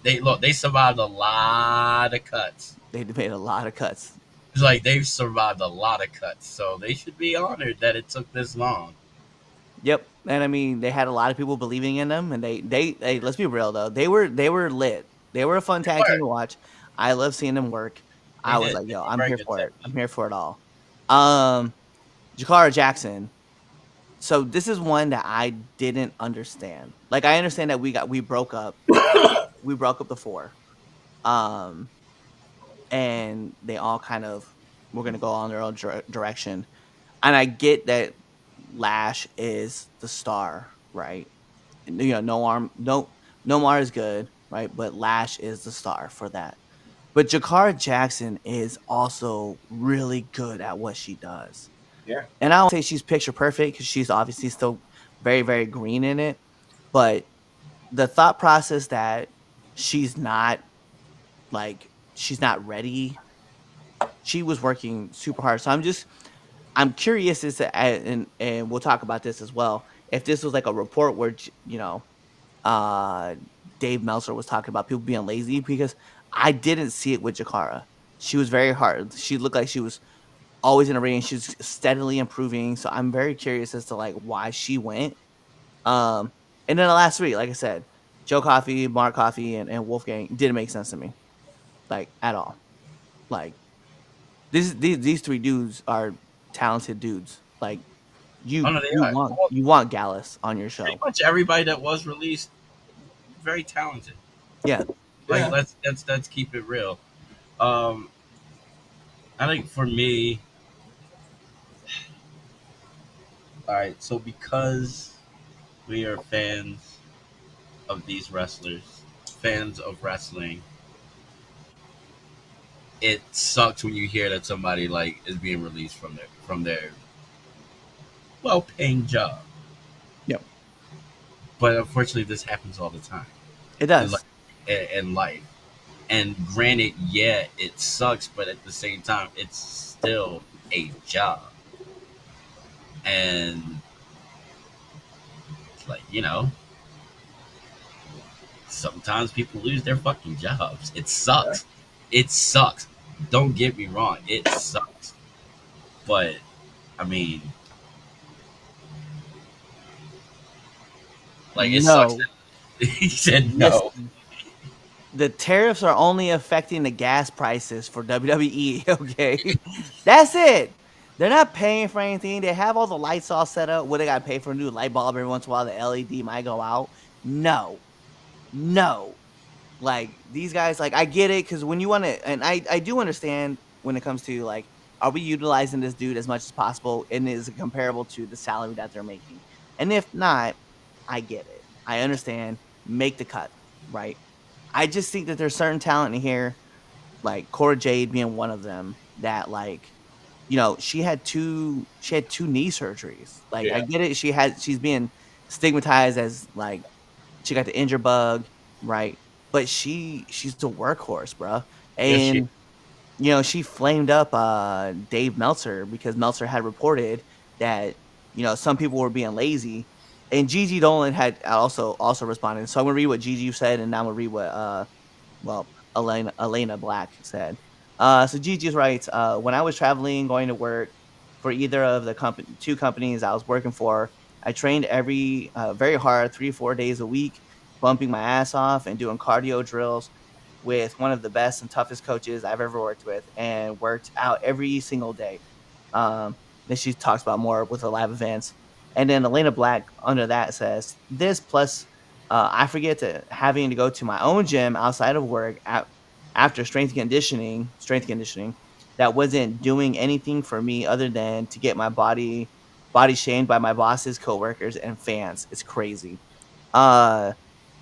They look. They survived a lot of cuts. they made a lot of cuts. It's like they've survived a lot of cuts, so they should be honored that it took this long. Yep, and I mean they had a lot of people believing in them, and they let's be real though, they were lit. They were a fun They tag team were. to watch. I love seeing them work. They I was did. like, They yo, were I'm very here good for tag it. I'm team. here for it all. Um, Jakara Jackson. So this is one that I didn't understand. Like I understand that we broke up the four. Um, and they all kind of were gonna go on their own direction. And I get that Lash is the star, right? You know, no Mar is good, right? But Lash is the star for that. But Jakara Jackson is also really good at what she does. Yeah. And I don't say she's picture perfect because she's obviously still very, very green in it. But the thought process that she's not she's not ready. She was working super hard. So I'm curious as to, and we'll talk about this as well. If this was like a report where uh, Dave Meltzer was talking about people being lazy, because I didn't see it with Jakara. She was very hard. She looked like she was always in a ring. She was steadily improving. So I'm very curious as to like why she went. Um, and then the last three, like I said, Joe Coffey, Mark Coffey, and Wolfgang didn't make sense to me, like at all. Like these three dudes are talented dudes. Like Oh no, they are. Well, you want Gallus on your pretty show. much everybody that was released, very talented. Yeah. Like Yeah. let's keep it real. Um, I think for me, all right. So because we are fans of these wrestlers, fans of wrestling, it sucks when you hear that somebody like is being released from their well paying job. Yep. But unfortunately, this happens all the time It in, does. in life. And granted, yeah, it sucks, but at the same time, it's still a job. And like sometimes people lose their fucking jobs. It Yeah. sucks. It sucks. Don't get me wrong. It sucks. But I mean, like it sucks. No. That he said no. Listen, the tariffs are only affecting the gas prices for WWE. Okay, that's it. They're not paying for anything. They have all the lights all set up. What they got to pay for a new light bulb every once in a while? The LED might go out. No, no. Like these guys, like I get it because when you want to, and I do understand when it comes to like, are we utilizing this dude as much as possible, and is it comparable to the salary that they're making? And if not, I get it. I understand. Make the cut, right? I just think that there's certain talent in here, like Cora Jade being one of them, that like, she had two knee surgeries. Like I Yeah. get it. She's being stigmatized as like she got the injure bug, right? But she's the workhorse, bro. Yes, she. And she flamed up Dave Meltzer because Meltzer had reported that some people were being lazy, and Gigi Dolan had also responded. So I'm gonna read what Gigi said, and now I'm gonna read what well Elena Black said. So Gigi writes, when I was traveling, going to work for either of the two companies I was working for, I trained very hard, 3 or 4 days a week, bumping my ass off and doing cardio drills with one of the best and toughest coaches I've ever worked with, and worked out every single day. Then she talks about more with the live events. And then Elena Black under that says, this plus I forget to having to go to my own gym outside of work after strength conditioning that wasn't doing anything for me other than to get my body body shamed by my bosses, coworkers, and fans. It's crazy. Uh,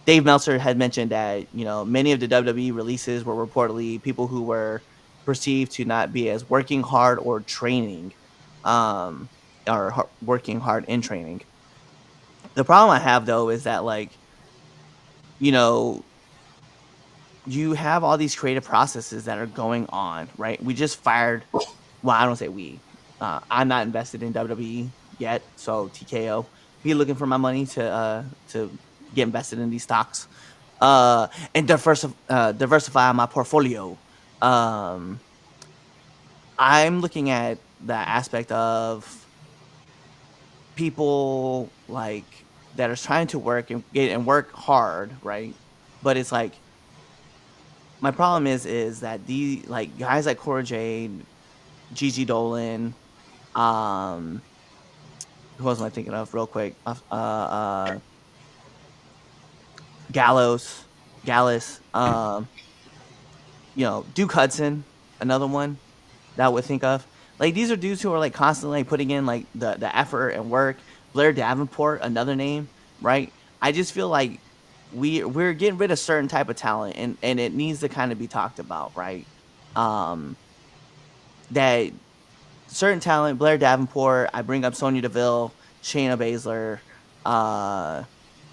Dave Meltzer had mentioned that many of the WWE releases were reportedly people who were perceived to not be as working hard or training, um, or working hard in training. The problem I have though is that you know you have all these creative processes that are going on, right? We just fired. Well, I don't say we. I'm not invested in WWE yet, so TKO. Be looking for my money to get invested in these stocks, and diversify my portfolio. Um, I'm looking at the aspect of people that are trying to work and work hard, right? But it's like my problem is that the guys like Cora Jade, Gigi Dolan, um, who else am I thinking of real quick? Gallows, Gallus, Duke Hudson, another one that I would think of. Like these are dudes who are constantly putting in the effort and work. Blair Davenport, another name, right? I just feel like we're getting rid of certain type of talent and it needs to kind of be talked about, right? Um that certain talent, Blair Davenport, I bring up Sonya Deville, Shayna Baszler, uh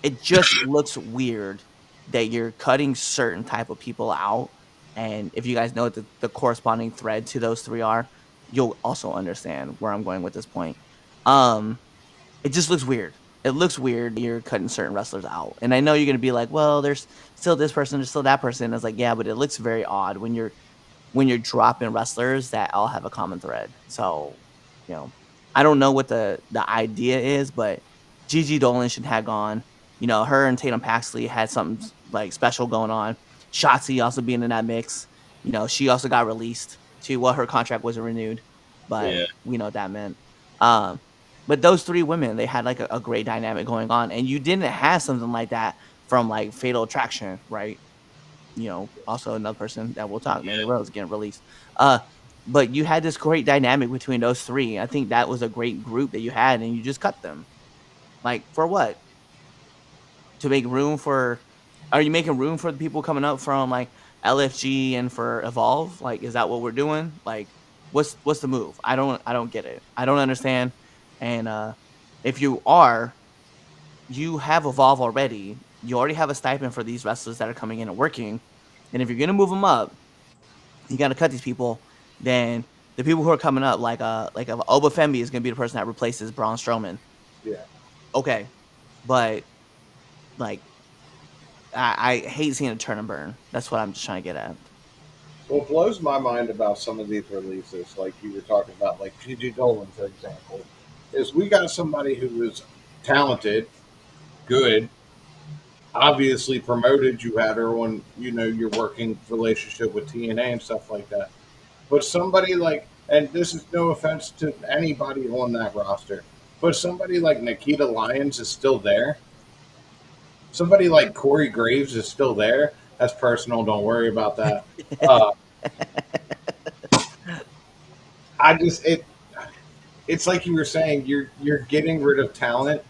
it just looks weird that you're cutting certain type of people out. And if you guys know what the corresponding thread to those three are, you'll also understand where I'm going with this point. Um, it just looks weird. It looks weird that you're cutting certain wrestlers out. And I know you're gonna be like, well, there's still this person, there's still that person. It's like, yeah, but it looks very odd when you're dropping wrestlers that all have a common thread. So, I don't know what the idea is, but Gigi Dolan should have gone. Her and Tatum Paxley had something special going on. Shotzi also being in that mix. She also got released to her contract wasn't renewed, but Yeah. we know what that meant. Um, but those three women, they had a great dynamic going on, and you didn't have something like that from Fatal Attraction, right? Also another person that we'll talk, Mandy Rose getting released. But you had this great dynamic between those three. I think that was a great group that you had, and you just cut them. For what? To make room for? Are you making room for the people coming up from LFG and for Evolve? Is that what we're doing? What's the move? I don't get it. I don't understand. And if you are, you have Evolve already. You already have a stipend for these wrestlers that are coming in and working. And if you're gonna move them up, you got to cut these people. Then the people who are coming up, Oba Fembi is gonna be the person that replaces Braun Strowman. Yeah. Okay, but like I hate seeing a turn and burn. That's what I'm just trying to get at. What blows my mind about some of these releases, like you were talking about, like Gigi Dolan, for example, is we got somebody who is talented, good, obviously promoted. You had her on, your working relationship with TNA and stuff like that. But somebody and this is no offense to anybody on that roster, but somebody like Nikita Lyons is still there. Somebody like Corey Graves is still there. That's personal. Don't worry about that. Uh, I just it's like you were saying, you're getting rid of talent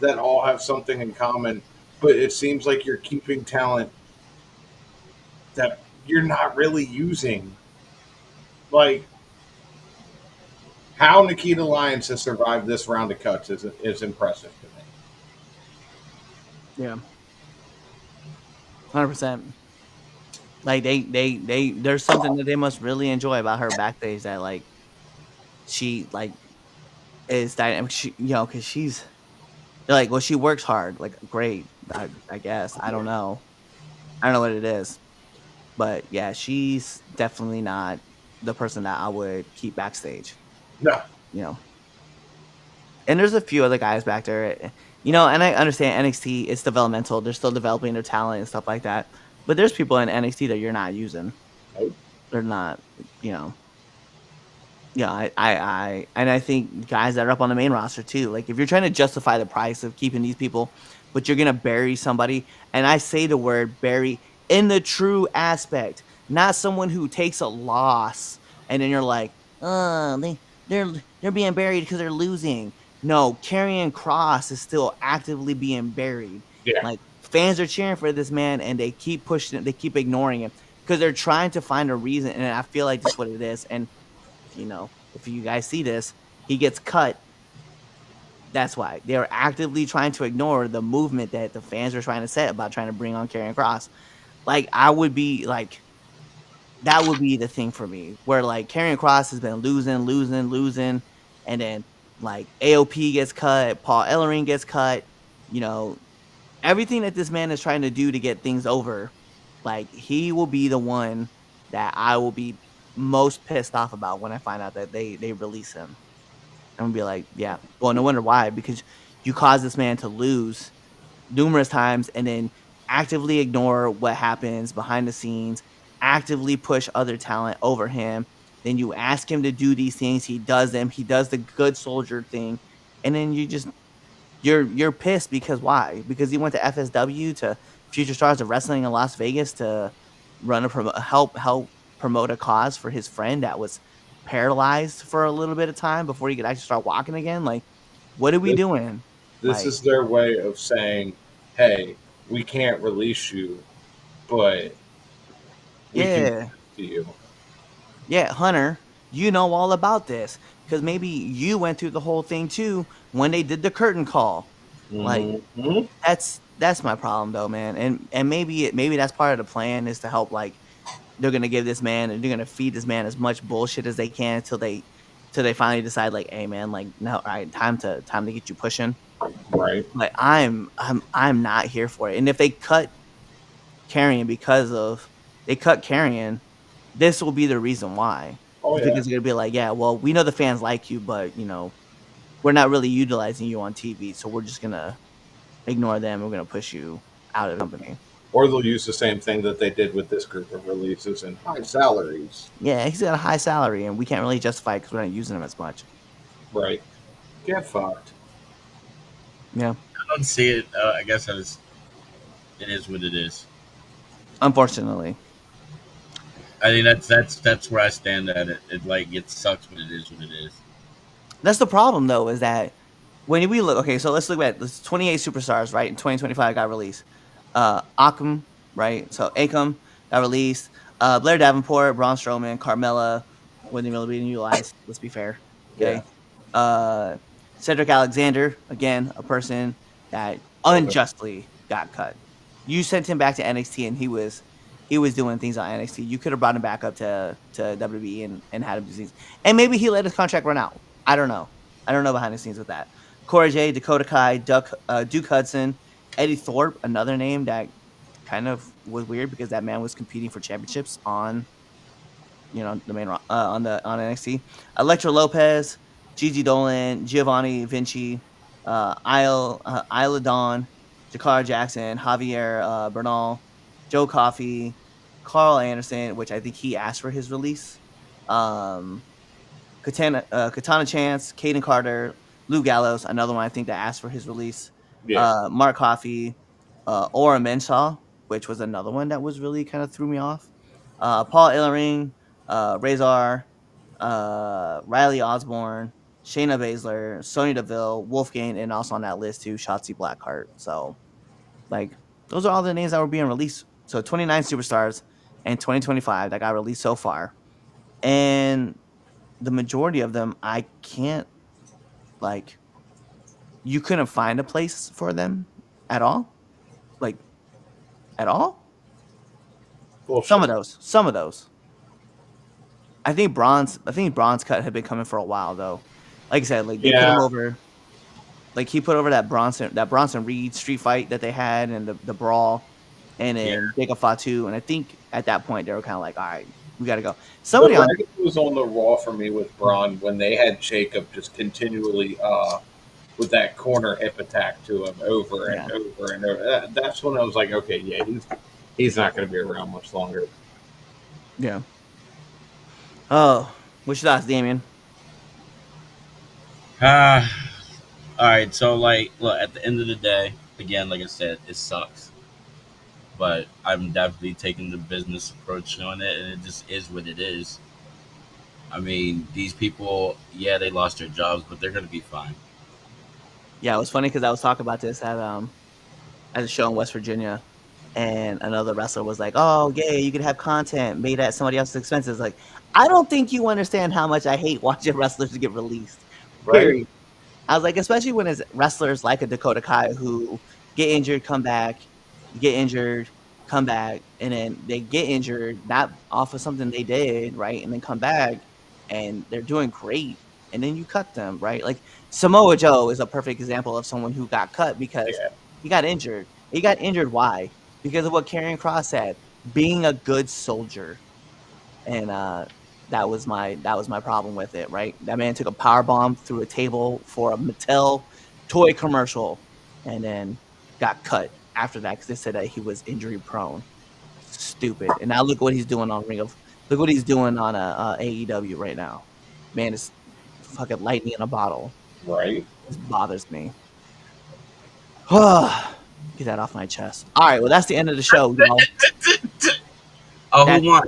that all have something in common, but it seems like you're keeping talent that you're not really using. Like how Nikita Lyons has survived this round of cuts is impressive to me. Yeah, 100%. There's something that they must really enjoy about her backstage that she is dynamic. Because they're like, well, she works hard. Great, I guess. I don't know what it is. But yeah, she's definitely not the person that I would keep backstage. No, You know, and there's a few other guys back there. And I understand NXT is developmental. They're still developing their talent and stuff like that. But there's people in NXT that you're not using. nope. They're not. You know. Yeah, and I think guys that are up on the main roster too. If you're trying to justify the price of keeping these people, but you're gonna bury somebody, and I say the word bury in the true aspect, not someone who takes a loss and then you're like, oh, they're They're being buried because they're losing. No, Karrion Kross is still actively being buried. Yeah. Like fans are cheering for this man, and they keep pushing it. They keep ignoring him because they're trying to find a reason. And I feel like this is what it is. And if you guys see this, he gets cut. That's why they're actively trying to ignore the movement that the fans are trying to set about trying to bring on Karrion Kross. Like I would be like that would be the thing for me where like Karrion Kross has been losing, and then like AOP gets cut, Paul Ellering gets cut, you know, everything that this man is trying to do to get things over, like he will be the one that I will be most pissed off about when I find out that they release him. I'm gonna be like, yeah, well, no wonder why, because you caused this man to lose numerous times and then actively ignore what happens behind the scenes, actively push other talent over him. Then you ask him to do these things, he does them, he does the good soldier thing, and then you're pissed because why? Because he went to FSW to Future Stars of Wrestling in Las Vegas to help promote a cause for his friend that was paralyzed for a little bit of time before he could actually start walking again. Like, what are we This, doing? this Like, is their way of saying, "Hey, we can't release you, but we can give yeah. it to you." Yeah, Hunter, you know all about this because maybe you went through the whole thing too when they did the curtain call. Like Mm-hmm. that's my problem though, man. And maybe that's part of the plan is to help. Like they're gonna give this man and they're gonna feed this man as much bullshit as they can until they finally decide like, hey man, like no, all right, time to get you pushing. Right. Like I'm not here for it. And if they cut Carrion they cut Carrion, this will be the reason why. Oh It's yeah. because they're gonna be like, yeah, well, we know the fans like you, but we're not really utilizing you on TV, so we're just gonna ignore them. We're gonna push you out of the company. Or they'll use the same thing that they did with this group of releases and high salaries. Yeah, he's got a high salary, and we can't really justify it because we're not using him as much. Right. Get fucked. Yeah, I don't see it. I guess it is what it is. unfortunately. I think that's where I stand at it. It sucks, but it is what it is. That's the problem, though, is that when we look, okay, so let's look at this 28 superstars, right? In 2025 got released. Akam, right? So Akam got released. Blair Davenport, Braun Strowman, Carmella, wasn't really being utilized. Let's be fair. Yeah. Okay. Uh, Cedric Alexander, again, a person that Okay. unjustly got cut. You sent him back to NXT, and he was doing things on NXT. You could have brought him back up to WWE and had him do things, and maybe he let his contract run out. I don't know. I don't know behind the scenes with that. Corey J, Dakota Kai, Duke Hudson, Eddie Thorpe, another name that kind of was weird because that man was competing for championships on the main on NXT. Electra Lopez, Gigi Dolan, Giovanni Vinci, Isla Dawn, Jakara Jackson, Javier Bernal, Joe Coffey, Carl Anderson, which I think he asked for his release. Um, Katana Chance, Caden Carter, Lou Gallows, another one I think that asked for his release. Yeah. Mark Coffey, Aura Mensah, which was another one that was really kind of threw me off. Paul Ellering, Razor, Riley Osborne, Shayna Baszler, Sonya Deville, Wolfgang, and also on that list too, Shotzi Blackheart. So like those are all the names that were being released. So 29 superstars and 2025 that got released so far. And the majority of them I can't like you couldn't find a place for them at all? Like at all? Some of Bullshit. those. Some of those. I think Braun's cut had been coming for a while though. Like I said, like they put him Yeah. over like he put over that Bronson Reed street fight that they had and the brawl and Yeah, then Jacob Fatu. And I think at that point they were kind of like, all right, we gotta go. The Somebody on writing was on the wall for me with Braun when they had Jacob just continually with that corner hip attack to him over yeah. and over and over. That's when I was like, okay, yeah, he's not going to be around much longer. Yeah. Oh, what's your thoughts, Damien? all right. So look, at the end of the day, again, like I said, it sucks. But I'm definitely taking the business approach on it, and it just is what it is. I mean, these people, yeah, they lost their jobs, but they're gonna be fine. Yeah, it was funny because I was talking about this at a show in West Virginia, and another wrestler was like, "Oh, yeah, you could have content made at somebody else's expenses." Like, I don't think you understand how much I hate watching wrestlers get released. Right? Period. I was like, especially when it's wrestlers like a Dakota Kai who get injured, come back, get injured, come back, and then they get injured not off of something they did, right? And then come back and they're doing great. And then you cut them, right? Like Samoa Joe is a perfect example of someone who got cut because Yeah. he got injured. He got injured why? Because of what Karrion Kross said, being a good soldier. And that was my problem with it, right? That man took a power bomb through a table for a Mattel toy commercial, and then got cut after that because they said that he was injury prone. Stupid. And now look what he's doing on Look what he's doing on AEW right now. Man is fucking lightning in a bottle. Right? This bothers me. Get that off my chest. All right, well that's the end of the show, y'all. Oh, That, who won?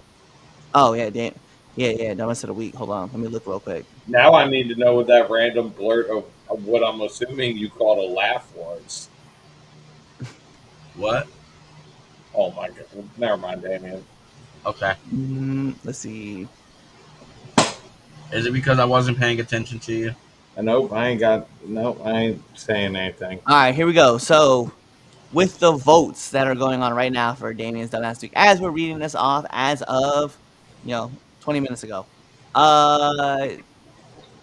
oh yeah, damn. Yeah, the rest of the week. Hold on, let me look real quick. Now I need to know what that random blurt of what I'm assuming you called a laugh was. What? Oh my god. Never mind, Damien. Okay. Let's see. Is it because I wasn't paying attention to you? Nope, I ain't saying anything. All right, here we go. So, with the votes that are going on right now for Damien's done last week, as we're reading this off, as of 20 minutes ago, uh,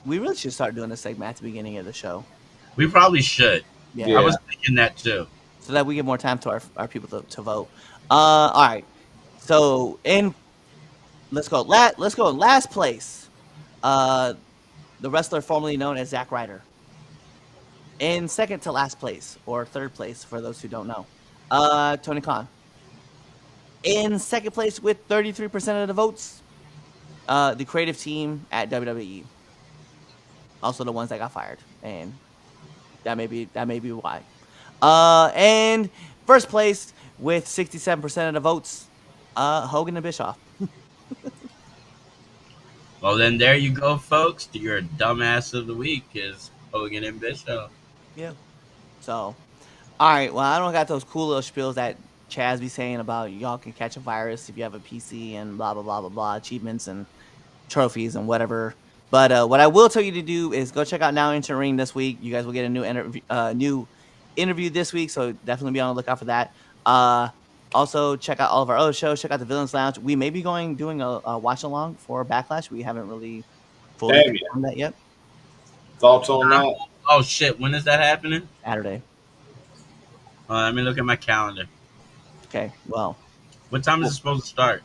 we really should start doing this segment at the beginning of the show. We probably should. Yeah, I Yeah. was thinking that too. so that we give more time to our people to vote. All right. So let's go. Let's go in last place. Uh, the wrestler formerly known as Zack Ryder. In second to last place, or third place for those who don't know, Tony Khan. In second place with 33% of the votes, the creative team at WWE. Also the ones that got fired, and that may be why. And first place with 67% of the votes, Hogan and Bischoff. Well, then there you go, folks. Your dumbass of the week is Hogan and Bishop. Yeah. So, all right. Well, I don't got those cool little spiels that Chaz be saying about y'all can catch a virus if you have a PC and blah blah blah blah blah achievements and trophies and whatever. But what I will tell you to do is go check out Now Enter Ring this week. You guys will get a new interview this week, so definitely be on the lookout for that. Also, check out all of our other shows. Check out the Villains Lounge. We may be doing a watch along for Backlash. We haven't really fully Damn you. confirmed that yet. Thoughts on that? Oh shit! When is that happening? Saturday. Let me look at my calendar. Okay. Well, What time is it supposed to start?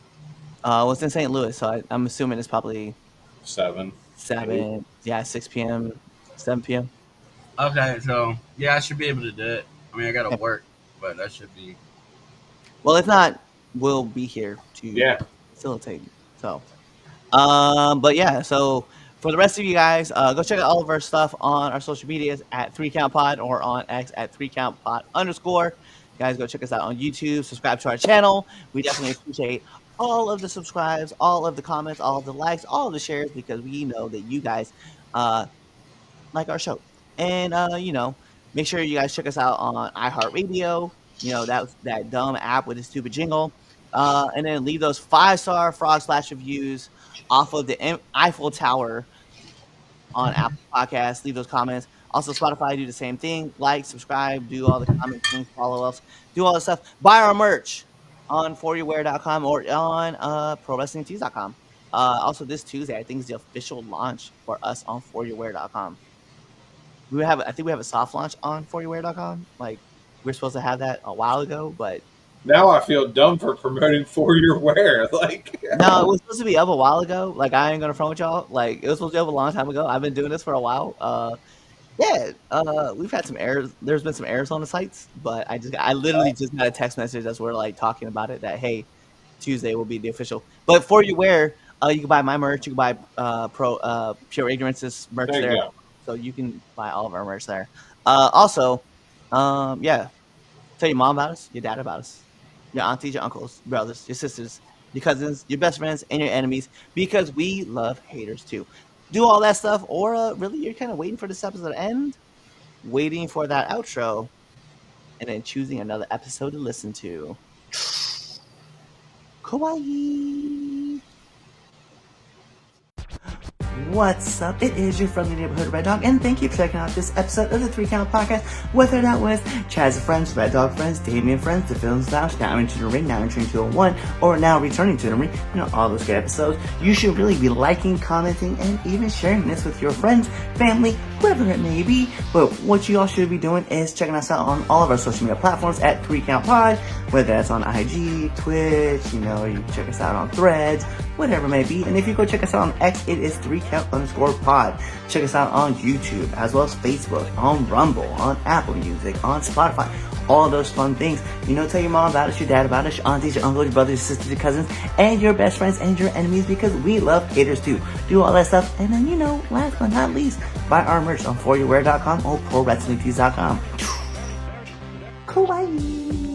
it's in St. Louis, so I'm assuming it's probably 7. 7. Yeah, 6 p.m., 7 p.m. Okay, so yeah, I should be able to do it. I mean, I gotta work, but that should be. Well, if not, we'll be here to Yeah. facilitate. So, but yeah, so for the rest of you guys, go check out all of our stuff on our social medias at 3CountPod or on X at 3CountPod_. Guys, go check us out on YouTube. Subscribe to our channel. We definitely appreciate all of the subscribes, all of the comments, all of the likes, all of the shares, because we know that you guys like our show. And make sure you guys check us out on iHeartRadio. That dumb app with the stupid jingle. And then leave those 5-star frog splash reviews off of the Eiffel Tower on Apple Podcasts. Leave those comments. Also, Spotify, do the same thing. Like, subscribe, do all the comment things, follow us, do all the stuff. Buy our merch on foryourwear.com or on prowrestlingtees.com. Also, this Tuesday, I think, is the official launch for us on foryourwear.com. I think we have a soft launch on foryourwear.com. Like, we're supposed to have that a while ago, but Now I feel dumb for promoting For Your Wear. Like, no, it was supposed to be up a while ago. Like, I ain't gonna front with y'all. Like, it was supposed to be up a long time ago. I've been doing this for a while. We've had some errors. There's been some errors on the sites, but I literally just got a text message as we're like talking about it that hey, Tuesday will be the official. But For Your Wear, you can buy my merch. You can buy Pure Ignorance's merch there you there. go. So you can buy all of our merch there. Also, tell your mom about us, your dad about us, your aunties, your uncles, brothers, your sisters, your cousins, your best friends, and your enemies, because we love haters too. Do all that stuff, or really, you're kind of waiting for this episode to end, waiting for that outro, and then choosing another episode to listen to. Kawaii! What's up? It is your friendly neighborhood Red Dog, and thank you for checking out this episode of the 3 Count Podcast. Whether that was Chaz friends, Red Dog friends, Damien friends, the Film Slouch, now into the ring, now entering 201, or now returning to the ring, all those good episodes. You should really be liking, commenting, and even sharing this with your friends, family, whoever it may be. But what you all should be doing is checking us out on all of our social media platforms at 3 Count Pod, whether that's on IG, Twitch, you check us out on Threads, whatever it may be. And if you go check us out on X, it is 3count_pod. Check us out on YouTube, as well as Facebook, on Rumble, on Apple Music, on Spotify, all those fun things. Tell your mom about us, your dad about us, your aunties, your uncles, your brothers, your sisters, your cousins, and your best friends and your enemies, because we love haters too. Do all that stuff, and then, last but not least, buy our merch on foryourwear.com or prowrestlingtees.com. Kawaii!